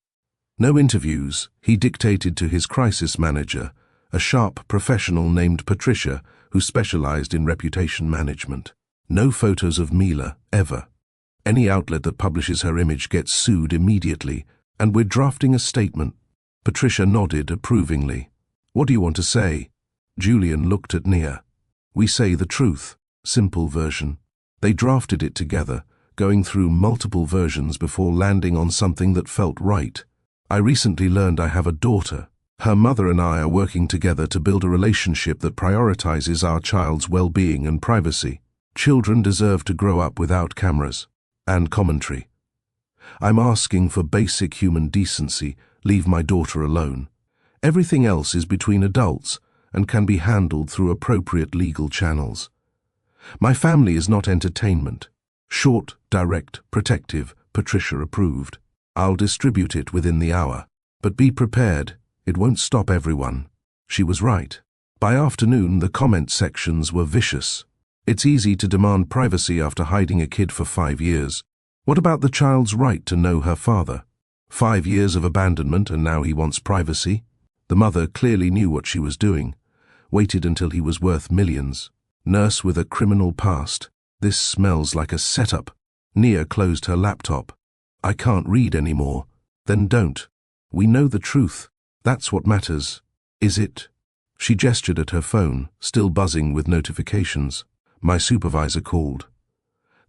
No interviews, he dictated to his crisis manager, a sharp professional named Patricia who specialized in reputation management. No photos of Mila, ever. Any outlet that publishes her image gets sued immediately, and we're drafting a statement. Patricia nodded approvingly. "What do you want to say?" Julian looked at Nia. "We say the truth. Simple version." They drafted it together, going through multiple versions before landing on something that felt right. "I recently learned I have a daughter. Her mother and I are working together to build a relationship that prioritizes our child's well-being and privacy. Children deserve to grow up without cameras and commentary. I'm asking for basic human decency. Leave my daughter alone. Everything else is between adults and can be handled through appropriate legal channels. My family is not entertainment. Short, direct, protective, Patricia approved. I'll distribute it within the hour. But be prepared, it won't stop everyone. She was right. By afternoon, the comment sections were vicious. It's easy to demand privacy after hiding a kid for 5 years. What about the child's right to know her father? 5 years of abandonment and now he wants privacy? The mother clearly knew what she was doing. Waited until he was worth millions. Nurse with a criminal past. This smells like a setup. Nia closed her laptop. I can't read anymore. Then don't. We know the truth. That's what matters. Is it? She gestured at her phone, still buzzing with notifications. My supervisor called.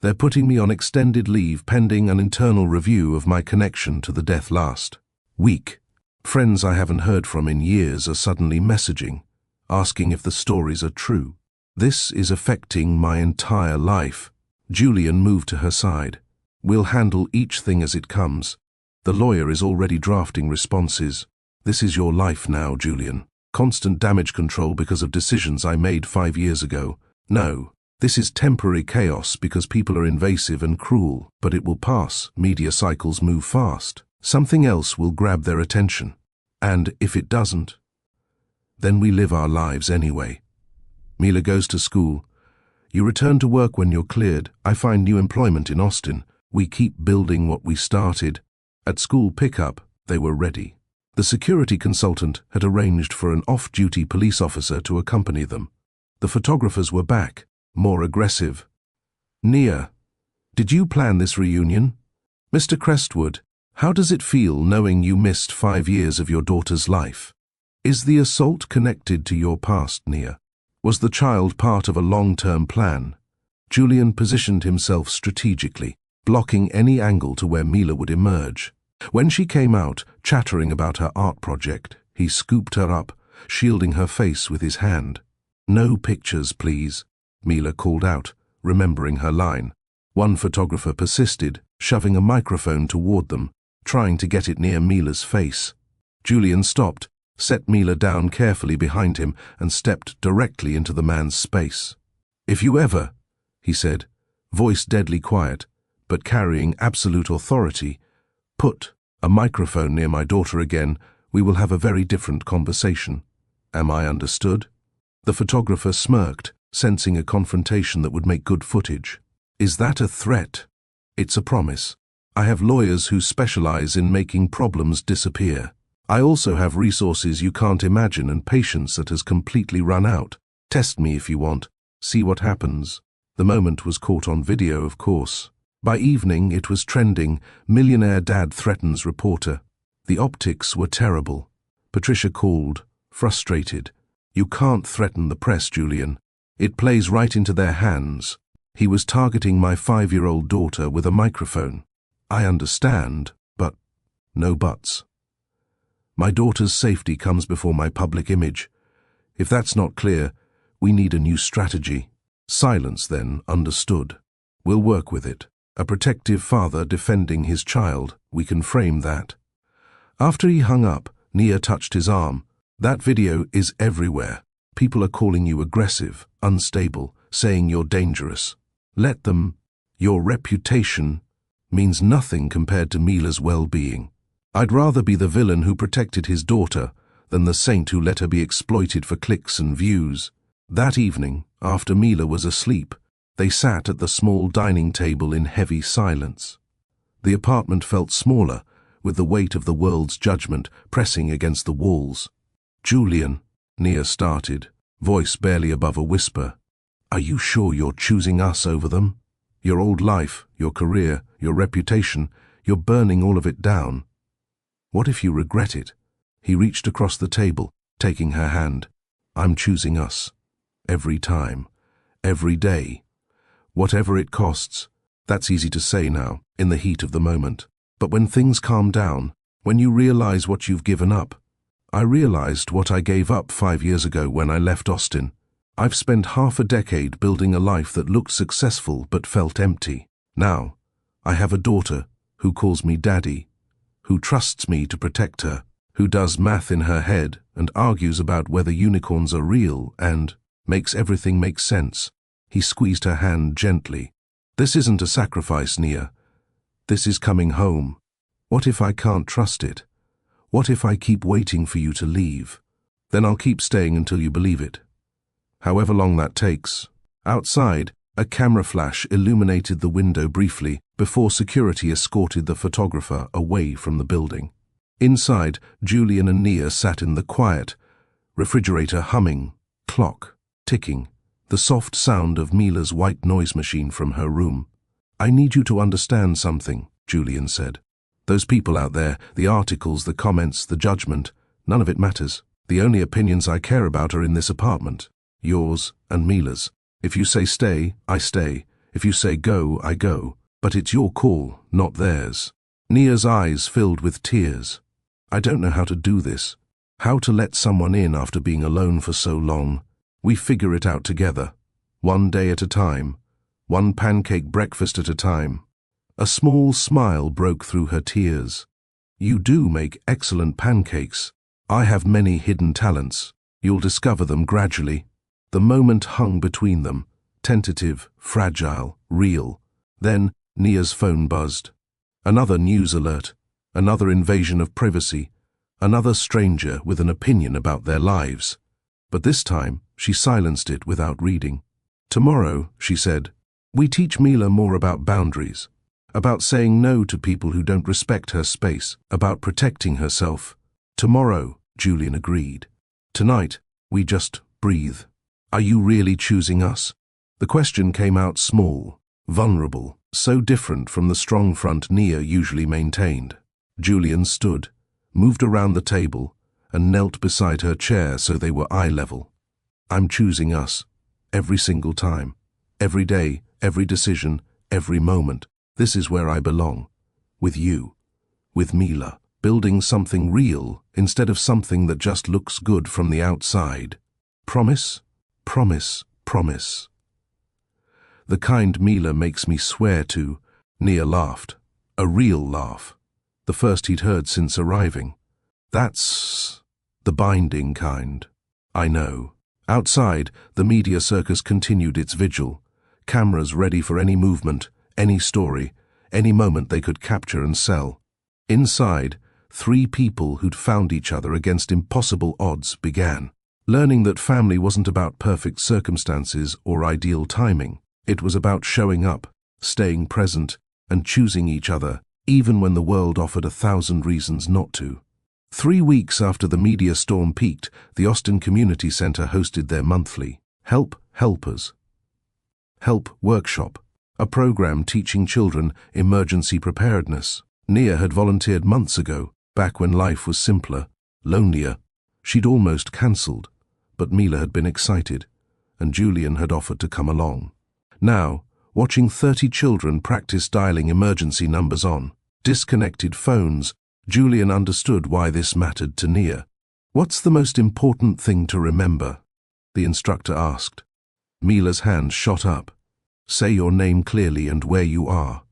They're putting me on extended leave pending an internal review of my connection to the death last week. Friends I haven't heard from in years are suddenly messaging, asking if the stories are true. This is affecting my entire life. Julian moved to her side. We'll handle each thing as it comes. The lawyer is already drafting responses. This is your life now, Julian. Constant damage control because of decisions I made 5 years ago. No, this is temporary chaos because people are invasive and cruel, but it will pass. Media cycles move fast. Something else will grab their attention. And if it doesn't, then we live our lives anyway. Mila goes to school. You return to work when you're cleared. I find new employment in Austin. We keep building what we started. At school pickup, they were ready. The security consultant had arranged for an off-duty police officer to accompany them. The photographers were back, more aggressive. Nia, did you plan this reunion? Mr. Crestwood, how does it feel knowing you missed 5 years of your daughter's life? Is the assault connected to your past, Nia? Was the child part of a long-term plan? Julian positioned himself strategically, blocking any angle to where Mila would emerge. When she came out, chattering about her art project, he scooped her up, shielding her face with his hand. No pictures, please, Mila called out, remembering her line. One photographer persisted, shoving a microphone toward them, trying to get it near Mila's face. Julian stopped, set Mila down carefully behind him, and stepped directly into the man's space. If you ever, he said, voice deadly quiet, but carrying absolute authority, put a microphone near my daughter again, we will have a very different conversation. Am I understood? The photographer smirked, sensing a confrontation that would make good footage. Is that a threat? It's a promise. I have lawyers who specialize in making problems disappear. I also have resources you can't imagine and patience that has completely run out. Test me if you want. See what happens. The moment was caught on video, of course. By evening, it was trending. Millionaire dad threatens reporter. The optics were terrible. Patricia called, frustrated. You can't threaten the press, Julian. It plays right into their hands. He was targeting my 5-year-old daughter with a microphone. I understand, but no buts. My daughter's safety comes before my public image. If that's not clear, we need a new strategy. Silence, then, understood. We'll work with it. A protective father defending his child, we can frame that. After he hung up, Nia touched his arm. That video is everywhere. People are calling you aggressive, unstable, saying you're dangerous. Let them. Your reputation means nothing compared to Mila's well-being. I'd rather be the villain who protected his daughter than the saint who let her be exploited for clicks and views. That evening, after Mila was asleep, they sat at the small dining table in heavy silence. The apartment felt smaller, with the weight of the world's judgment pressing against the walls. Julian, Nia started, voice barely above a whisper. Are you sure you're choosing us over them? Your old life, your career, your reputation, you're burning all of it down. What if you regret it? He reached across the table, taking her hand. I'm choosing us. Every time. Every day. Whatever it costs. That's easy to say now, in the heat of the moment. But when things calm down, when you realize what you've given up, I realized what I gave up 5 years ago when I left Austin. I've spent half a decade building a life that looked successful but felt empty. Now, I have a daughter who calls me daddy, who trusts me to protect her, who does math in her head and argues about whether unicorns are real and makes everything make sense. He squeezed her hand gently. This isn't a sacrifice, Nia. This is coming home. What if I can't trust it? What if I keep waiting for you to leave? Then I'll keep staying until you believe it. However long that takes. Outside, a camera flash illuminated the window briefly before security escorted the photographer away from the building. Inside, Julian and Nia sat in the quiet, refrigerator humming, clock ticking, the soft sound of Mila's white noise machine from her room. I need you to understand something, Julian said. Those people out there, the articles, the comments, the judgment, none of it matters. The only opinions I care about are in this apartment, yours and Mila's. If you say stay, I stay. If you say go, I go. But it's your call, not theirs. Nia's eyes filled with tears. I don't know how to do this. How to let someone in after being alone for so long. We figure it out together. One day at a time. One pancake breakfast at a time. A small smile broke through her tears. You do make excellent pancakes. I have many hidden talents. You'll discover them gradually. The moment hung between them, tentative, fragile, real. Then Nia's phone buzzed. Another news alert, another invasion of privacy, another stranger with an opinion about their lives. But this time, she silenced it without reading. Tomorrow, she said, we teach Mila more about boundaries, about saying no to people who don't respect her space, about protecting herself. Tomorrow, Julian agreed. Tonight, we just breathe. Are you really choosing us? The question came out small, vulnerable, so different from the strong front Nia usually maintained. Julian stood, moved around the table, and knelt beside her chair so they were eye level. I'm choosing us. Every single time. Every day, every decision, every moment. This is where I belong. With you. With Mila. Building something real instead of something that just looks good from the outside. Promise? Promise, promise. The kind Mila makes me swear to. Nia laughed. A real laugh. The first he'd heard since arriving. That's the binding kind. I know. Outside, the media circus continued its vigil. Cameras ready for any movement, any story, any moment they could capture and sell. Inside, 3 people who'd found each other against impossible odds began. Learning that family wasn't about perfect circumstances or ideal timing. It was about showing up, staying present, and choosing each other, even when the world offered 1,000 reasons not to. 3 weeks after the media storm peaked, the Austin Community Center hosted their monthly Help Helpers Help Workshop, a program teaching children emergency preparedness. Nia had volunteered months ago, back when life was simpler, lonelier. She'd almost cancelled, but Mila had been excited, and Julian had offered to come along. Now, watching 30 children practice dialing emergency numbers on disconnected phones, Julian understood why this mattered to Nia. What's the most important thing to remember? The instructor asked. Mila's hand shot up. Say your name clearly and where you are.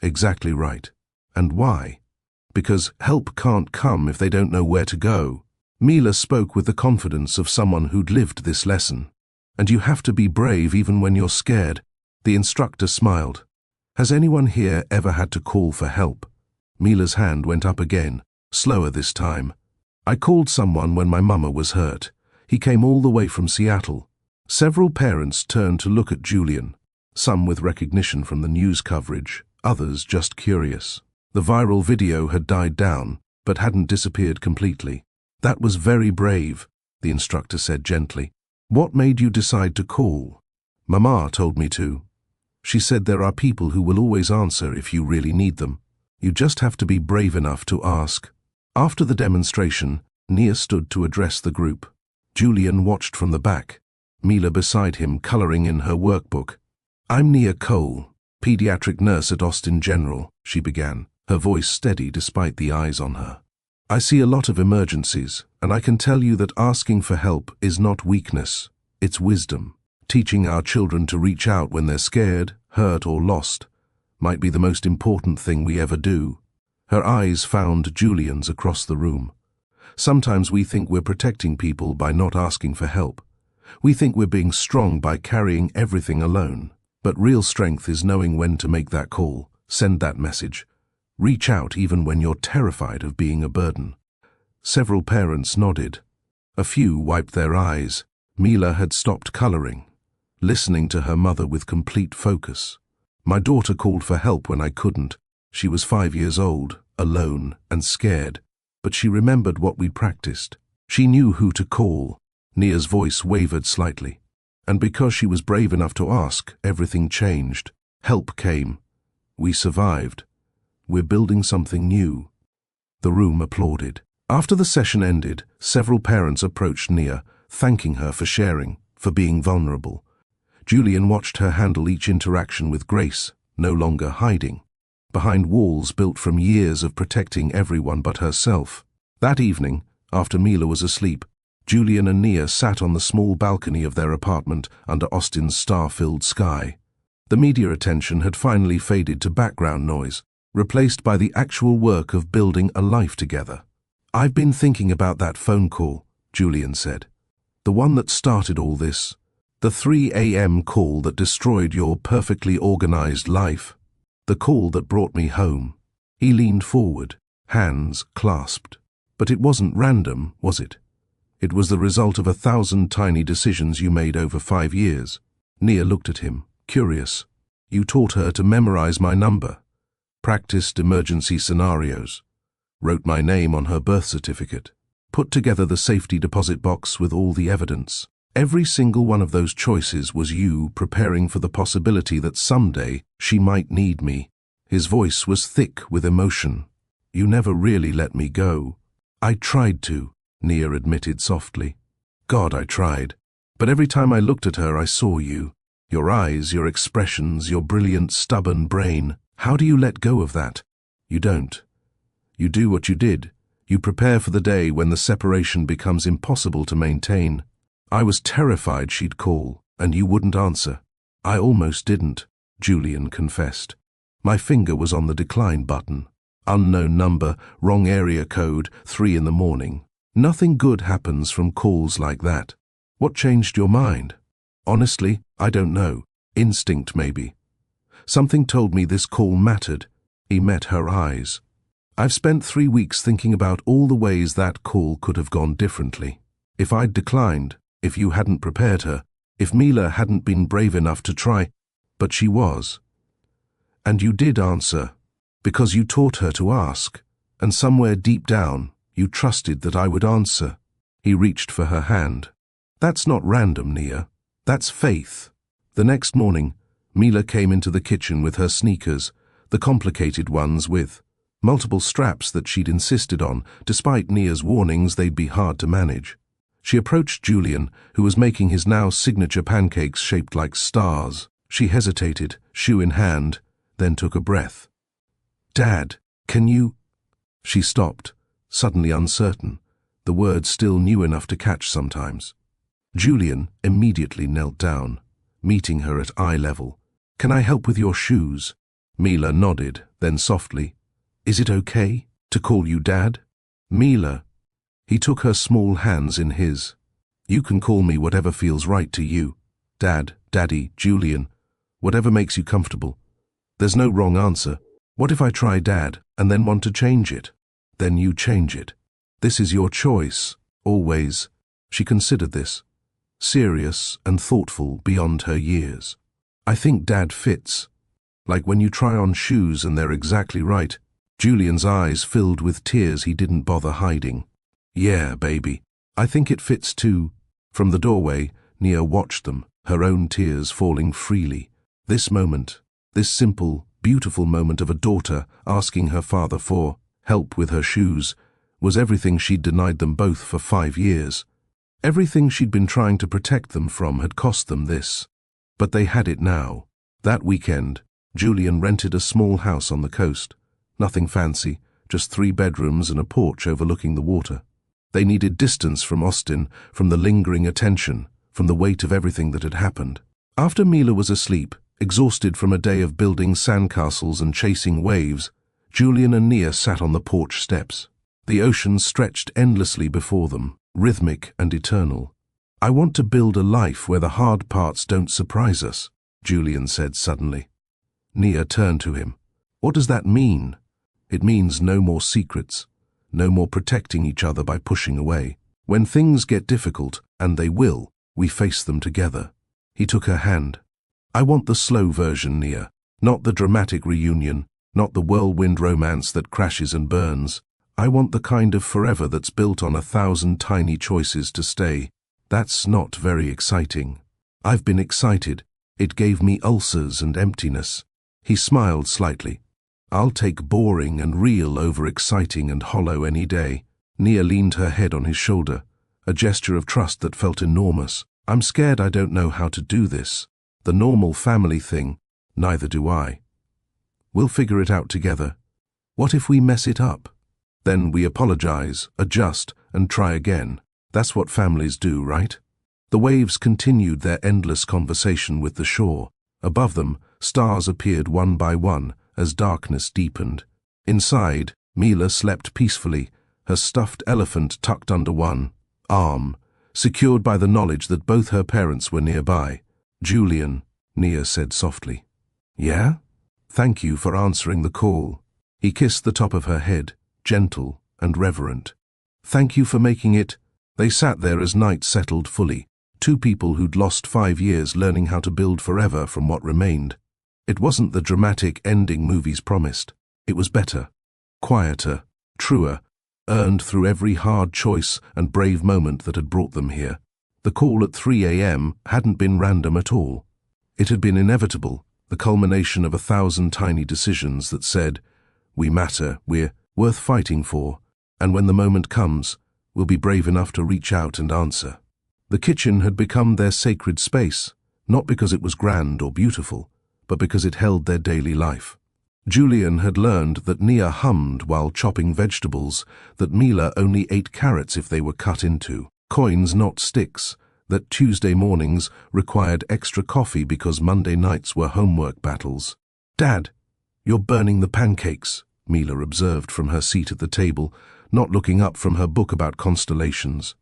Exactly right. And why? Because help can't come if they don't know where to go. Mila spoke with the confidence of someone who'd lived this lesson. And you have to be brave even when you're scared. The instructor smiled. Has anyone here ever had to call for help? Mila's hand went up again, slower this time. I called someone when my mama was hurt. He came all the way from Seattle. Several parents turned to look at Julian, some with recognition from the news coverage, others just curious. The viral video had died down, but hadn't disappeared completely. That was very brave, the instructor said gently. What made you decide to call? Mama told me to. She said there are people who will always answer if you really need them. You just have to be brave enough to ask. After the demonstration, Nia stood to address the group. Julian watched from the back, Mila beside him coloring in her workbook. I'm Nia Cole, pediatric nurse at Austin General, she began, her voice steady despite the eyes on her. I see a lot of emergencies, and I can tell you that asking for help is not weakness, it's wisdom. Teaching our children to reach out when they're scared, hurt, or lost might be the most important thing we ever do. Her eyes found Julian's across the room. Sometimes we think we're protecting people by not asking for help. We think we're being strong by carrying everything alone. But real strength is knowing when to make that call, send that message. Reach out even when you're terrified of being a burden. Several parents nodded. A few wiped their eyes. Mila had stopped coloring, listening to her mother with complete focus. My daughter called for help when I couldn't. She was 5 years old, alone and scared, but she remembered what we'd practiced. She knew who to call. Nia's voice wavered slightly. And because she was brave enough to ask, everything changed. Help came. We survived. We're building something new. The room applauded. After the session ended, several parents approached Nia, thanking her for sharing, for being vulnerable. Julian watched her handle each interaction with grace, no longer hiding, behind walls built from years of protecting everyone but herself. That evening, after Mila was asleep, Julian and Nia sat on the small balcony of their apartment under Austin's star-filled sky. The media attention had finally faded to background noise, replaced by the actual work of building a life together. "I've been thinking about that phone call," Julian said. "The one that started all this. The 3 a.m. call that destroyed your perfectly organized life. The call that brought me home." He leaned forward, hands clasped. "But it wasn't random, was it? It was the result of 1,000 tiny decisions you made over 5 years. Nia looked at him, curious. "You taught her to memorize my number, practiced emergency scenarios, wrote my name on her birth certificate, put together the safety deposit box with all the evidence. Every single one of those choices was you preparing for the possibility that someday she might need me." His voice was thick with emotion. "You never really let me go." "I tried to," Nia admitted softly. "God, I tried. But every time I looked at her, I saw you. Your eyes, your expressions, your brilliant, stubborn brain. How do you let go of that? You don't. You do what you did. You prepare for the day when the separation becomes impossible to maintain. I was terrified she'd call, and you wouldn't answer. I almost didn't," Julian confessed. "My finger was on the decline button. Unknown number, wrong area code, 3 in the morning. Nothing good happens from calls like that. What changed your mind?" "Honestly, I don't know. Instinct, maybe. Something told me this call mattered." He met her eyes. "I've spent 3 weeks thinking about all the ways that call could have gone differently. If I'd declined, if you hadn't prepared her, if Mila hadn't been brave enough to try, but she was. And you did answer, because you taught her to ask, and somewhere deep down, you trusted that I would answer." He reached for her hand. "That's not random, Nia. That's faith." The next morning, Mila came into the kitchen with her sneakers, the complicated ones with multiple straps that she'd insisted on, despite Nia's warnings they'd be hard to manage. She approached Julian, who was making his now signature pancakes shaped like stars. She hesitated, shoe in hand, then took a breath. "Dad, can you—" She stopped, suddenly uncertain, the words still new enough to catch sometimes. Julian immediately knelt down, meeting her at eye level. "Can I help with your shoes?" Mila nodded, then softly, "Is it okay to call you Dad?" "Mila." He took her small hands in his. "You can call me whatever feels right to you. Dad, Daddy, Julian, whatever makes you comfortable. There's no wrong answer. What if I try Dad and then want to change it? Then you change it. This is your choice, always." She considered this, serious and thoughtful beyond her years. "I think Dad fits. Like when you try on shoes and they're exactly right." Julian's eyes filled with tears he didn't bother hiding. "Yeah, baby. I think it fits too." From the doorway, Nia watched them, her own tears falling freely. This moment, this simple, beautiful moment of a daughter asking her father for help with her shoes, was everything she'd denied them both for 5 years. Everything she'd been trying to protect them from had cost them this. But they had it now. That weekend, Julian rented a small house on the coast. Nothing fancy, just 3 bedrooms and a porch overlooking the water. They needed distance from Austin, from the lingering attention, from the weight of everything that had happened. After Mila was asleep, exhausted from a day of building sandcastles and chasing waves, Julian and Nia sat on the porch steps. The ocean stretched endlessly before them, rhythmic and eternal. "I want to build a life where the hard parts don't surprise us," Julian said suddenly. Nia turned to him. "What does that mean?" "It means no more secrets, no more protecting each other by pushing away. When things get difficult, and they will, we face them together." He took her hand. "I want the slow version, Nia, not the dramatic reunion, not the whirlwind romance that crashes and burns. I want the kind of forever that's built on 1,000 tiny choices to stay. That's not very exciting." "I've been excited. It gave me ulcers and emptiness." He smiled slightly. "I'll take boring and real over exciting and hollow any day." Nia leaned her head on his shoulder, a gesture of trust that felt enormous. "I'm scared I don't know how to do this. The normal family thing, neither do I. We'll figure it out together. What if we mess it up? Then we apologize, adjust, and try again. That's what families do, right?" The waves continued their endless conversation with the shore. Above them, stars appeared one by one as darkness deepened. Inside, Mila slept peacefully, her stuffed elephant tucked under one arm, secured by the knowledge that both her parents were nearby. "Julian," Nia said softly. "Yeah? Thank you for answering the call." He kissed the top of her head, gentle and reverent. "Thank you for making it." They sat there as night settled fully, 2 people who'd lost 5 years learning how to build forever from what remained. It wasn't the dramatic ending movies promised. It was better, quieter, truer, earned through every hard choice and brave moment that had brought them here. The call at 3 a.m. hadn't been random at all. It had been inevitable, the culmination of 1,000 tiny decisions that said, "We matter, we're worth fighting for, and when the moment comes, we'll be brave enough to reach out and answer." The kitchen had become their sacred space, not because it was grand or beautiful, but because it held their daily life. Julian had learned that Nia hummed while chopping vegetables, that Mila only ate carrots if they were cut into, coins not sticks, that Tuesday mornings required extra coffee because Monday nights were homework battles. "Dad, you're burning the pancakes," Mila observed from her seat at the table, not looking up from her book about constellations.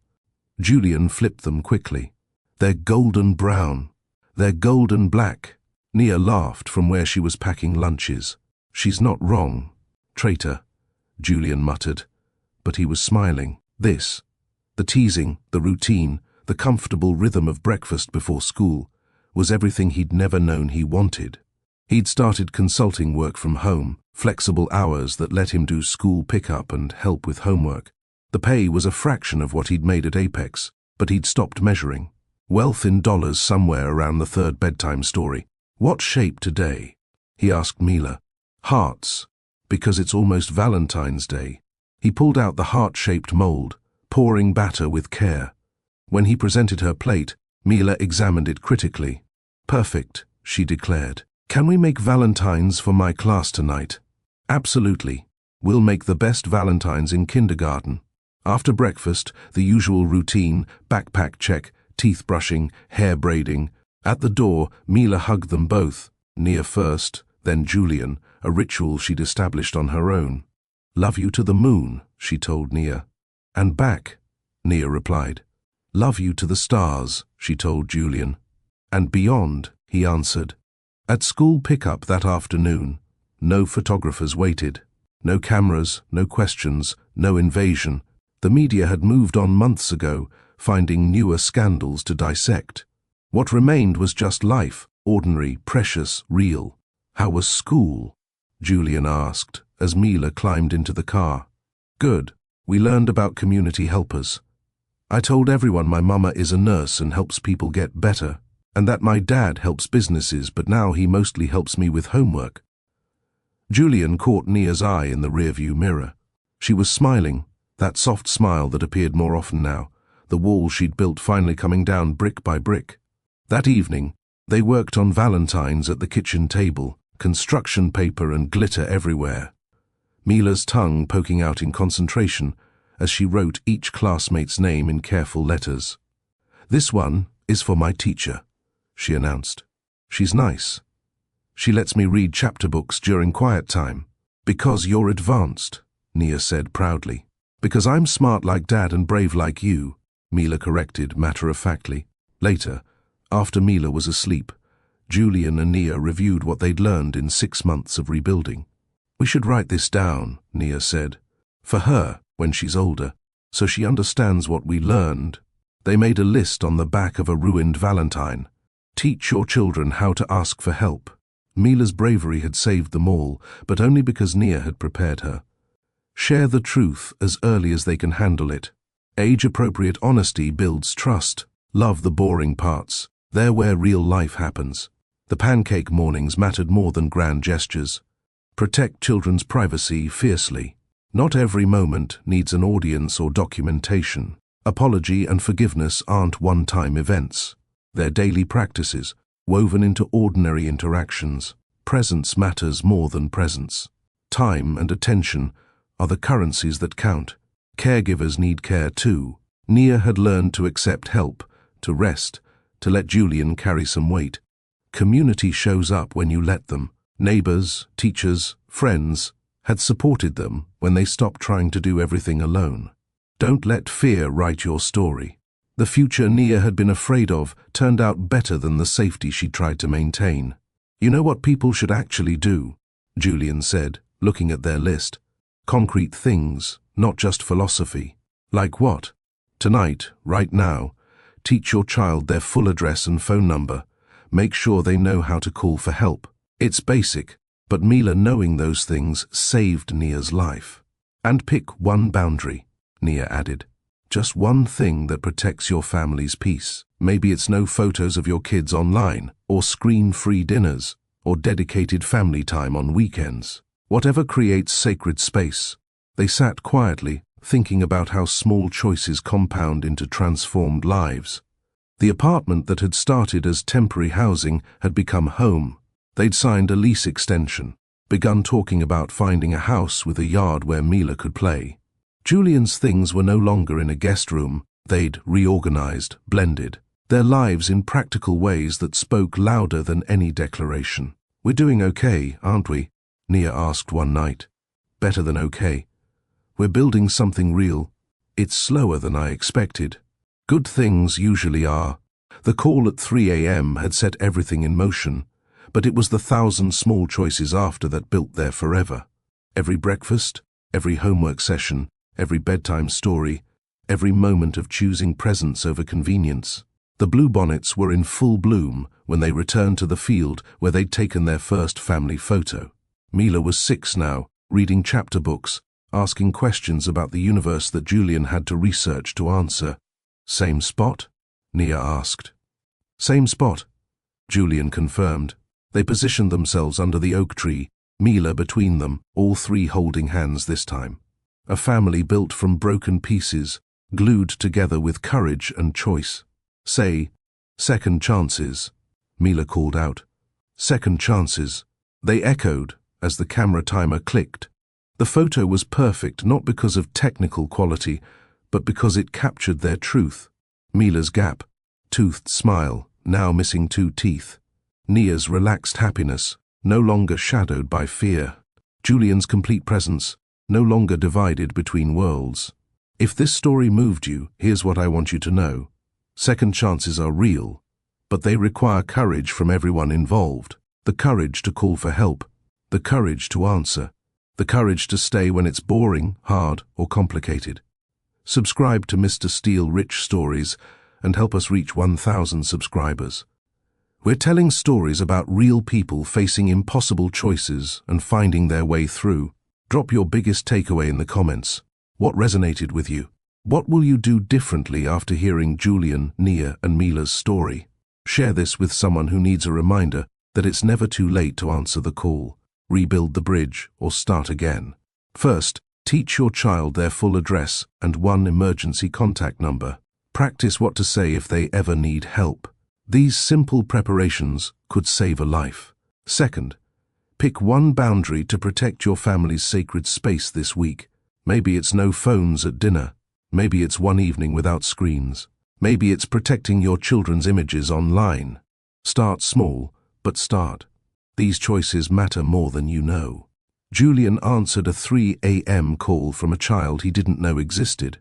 Julian flipped them quickly. "They're golden brown. They're golden black." Nia laughed from where she was packing lunches. "She's not wrong." "Traitor," Julian muttered, but he was smiling. This, the teasing, the routine, the comfortable rhythm of breakfast before school, was everything he'd never known he wanted. He'd started consulting work from home, flexible hours that let him do school pickup and help with homework. The pay was a fraction of what he'd made at Apex, but he'd stopped measuring. Wealth in dollars somewhere around the 3rd bedtime story. "What shape today?" he asked Mila. "Hearts, because it's almost Valentine's Day." He pulled out the heart-shaped mold, pouring batter with care. When he presented her plate, Mila examined it critically. "Perfect," she declared. "Can we make Valentines for my class tonight?" "Absolutely. We'll make the best Valentines in kindergarten." After breakfast, the usual routine, backpack check, teeth brushing, hair braiding. At the door, Mila hugged them both, Nia first, then Julian, a ritual she'd established on her own. "Love you to the moon," she told Nia. "And back," Nia replied. "Love you to the stars," she told Julian. "And beyond," he answered. At school pickup that afternoon, no photographers waited. No cameras, no questions, no invasion. The media had moved on months ago, finding newer scandals to dissect. What remained was just life, ordinary, precious, real. "How was school?" Julian asked, as Mila climbed into the car. "Good. We learned about community helpers. I told everyone my mama is a nurse and helps people get better, and that my dad helps businesses, but now he mostly helps me with homework." Julian caught Nia's eye in the rearview mirror. She was smiling, that soft smile that appeared more often now, the wall she'd built finally coming down brick by brick. That evening, they worked on Valentines at the kitchen table, construction paper and glitter everywhere. Mila's tongue poking out in concentration as she wrote each classmate's name in careful letters. "This one is for my teacher," she announced. "She's nice. She lets me read chapter books during quiet time." "Because you're advanced," Nia said proudly. "Because I'm smart like Dad and brave like you," Mila corrected matter-of-factly. Later, after Mila was asleep, Julian and Nia reviewed what they'd learned in 6 months of rebuilding. "We should write this down," Nia said. "For her, when she's older, so she understands what we learned." They made a list on the back of a ruined valentine. "Teach your children how to ask for help." Mila's bravery had saved them all, but only because Nia had prepared her. "Share the truth as early as they can handle it. Age-appropriate honesty builds trust. Love the boring parts. They're where real life happens." The pancake mornings mattered more than grand gestures. Protect children's privacy fiercely. Not every moment needs an audience or documentation. Apology and forgiveness aren't one-time events. They're daily practices, woven into ordinary interactions. Presence matters more than presence. Time and attention are the currencies that count. Caregivers need care too. Nia had learned to accept help, to rest, to let Julian carry some weight. Community shows up when you let them. Neighbors, teachers, friends had supported them when they stopped trying to do everything alone. Don't let fear write your story. The future Nia had been afraid of turned out better than the safety she tried to maintain. "You know what people should actually do?" Julian said, looking at their list. "Concrete things, not just philosophy." "Like what?" "Tonight, right now, teach your child their full address and phone number. Make sure they know how to call for help." It's basic, but Mila knowing those things saved Nia's life. "And pick one boundary," Nia added. "Just one thing that protects your family's peace. Maybe it's no photos of your kids online, or screen-free dinners, or dedicated family time on weekends. Whatever creates sacred space." They sat quietly, thinking about how small choices compound into transformed lives. The apartment that had started as temporary housing had become home. They'd signed a lease extension, begun talking about finding a house with a yard where Mila could play. Julian's things were no longer in a guest room. They'd reorganized, blended, their lives in practical ways that spoke louder than any declaration. "We're doing okay, aren't we?" Nia asked one night. "Better than okay. We're building something real. It's slower than I expected." Good things usually are. The call at 3 a.m. had set everything in motion, but it was the 1,000 small choices after that built their forever. Every breakfast, every homework session, every bedtime story, every moment of choosing presence over convenience. The bluebonnets were in full bloom when they returned to the field where they'd taken their first family photo. Mila was 6 now, reading chapter books, asking questions about the universe that Julian had to research to answer. "Same spot?" Nia asked. "Same spot," Julian confirmed. They positioned themselves under the oak tree, Mila between them, all 3 holding hands this time. A family built from broken pieces, glued together with courage and choice. "Say, second chances," Mila called out. "Second chances." They echoed as the camera timer clicked. The photo was perfect not because of technical quality, but because it captured their truth. Mila's gap, toothed smile, now missing 2 teeth. Nia's relaxed happiness, no longer shadowed by fear. Julian's complete presence, no longer divided between worlds. If this story moved you, here's what I want you to know. Second chances are real, but they require courage from everyone involved. The courage to call for help, the courage to answer, the courage to stay when it's boring, hard, or complicated. Subscribe to Mr. Steele Rich Stories and help us reach 1,000 subscribers. We're telling stories about real people facing impossible choices and finding their way through. Drop your biggest takeaway in the comments. What resonated with you? What will you do differently after hearing Julian, Nia, and Mila's story? Share this with someone who needs a reminder that it's never too late to answer the call, rebuild the bridge, or start again. First, teach your child their full address and 1 emergency contact number. Practice what to say if they ever need help. These simple preparations could save a life. Second, Pick one boundary to protect your family's sacred space this week. Maybe it's no phones at dinner. Maybe it's one evening without screens. Maybe it's protecting your children's images online. Start small, but start. These choices matter more than you know. Julian answered a 3 a.m. call from a child he didn't know existed.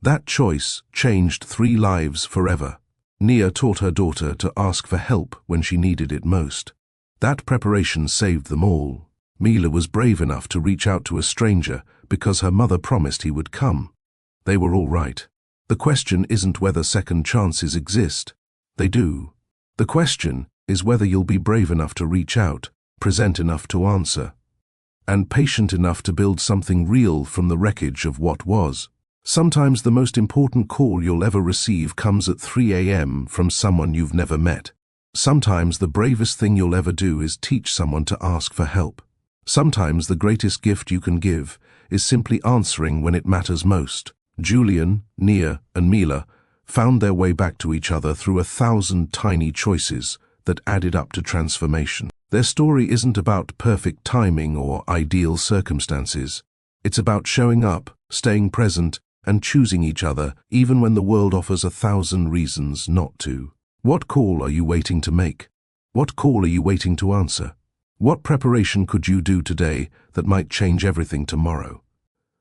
That choice changed 3 lives forever. Nia taught her daughter to ask for help when she needed it most. That preparation saved them all. Mila was brave enough to reach out to a stranger because her mother promised he would come. They were all right. The question isn't whether second chances exist. They do. The question is whether you'll be brave enough to reach out, present enough to answer, and patient enough to build something real from the wreckage of what was. Sometimes the most important call you'll ever receive comes at 3 a.m. from someone you've never met. Sometimes the bravest thing you'll ever do is teach someone to ask for help. Sometimes the greatest gift you can give is simply answering when it matters most. Julian, Nia, and Mila found their way back to each other through 1,000 tiny choices that added up to transformation. Their story isn't about perfect timing or ideal circumstances. It's about showing up, staying present, and choosing each other even when the world offers 1,000 reasons not to. What call are you waiting to make? What call are you waiting to answer? What preparation could you do today that might change everything tomorrow?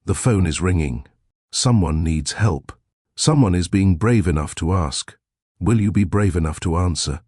The phone is ringing. Someone needs help. Someone is being brave enough to ask. Will you be brave enough to answer?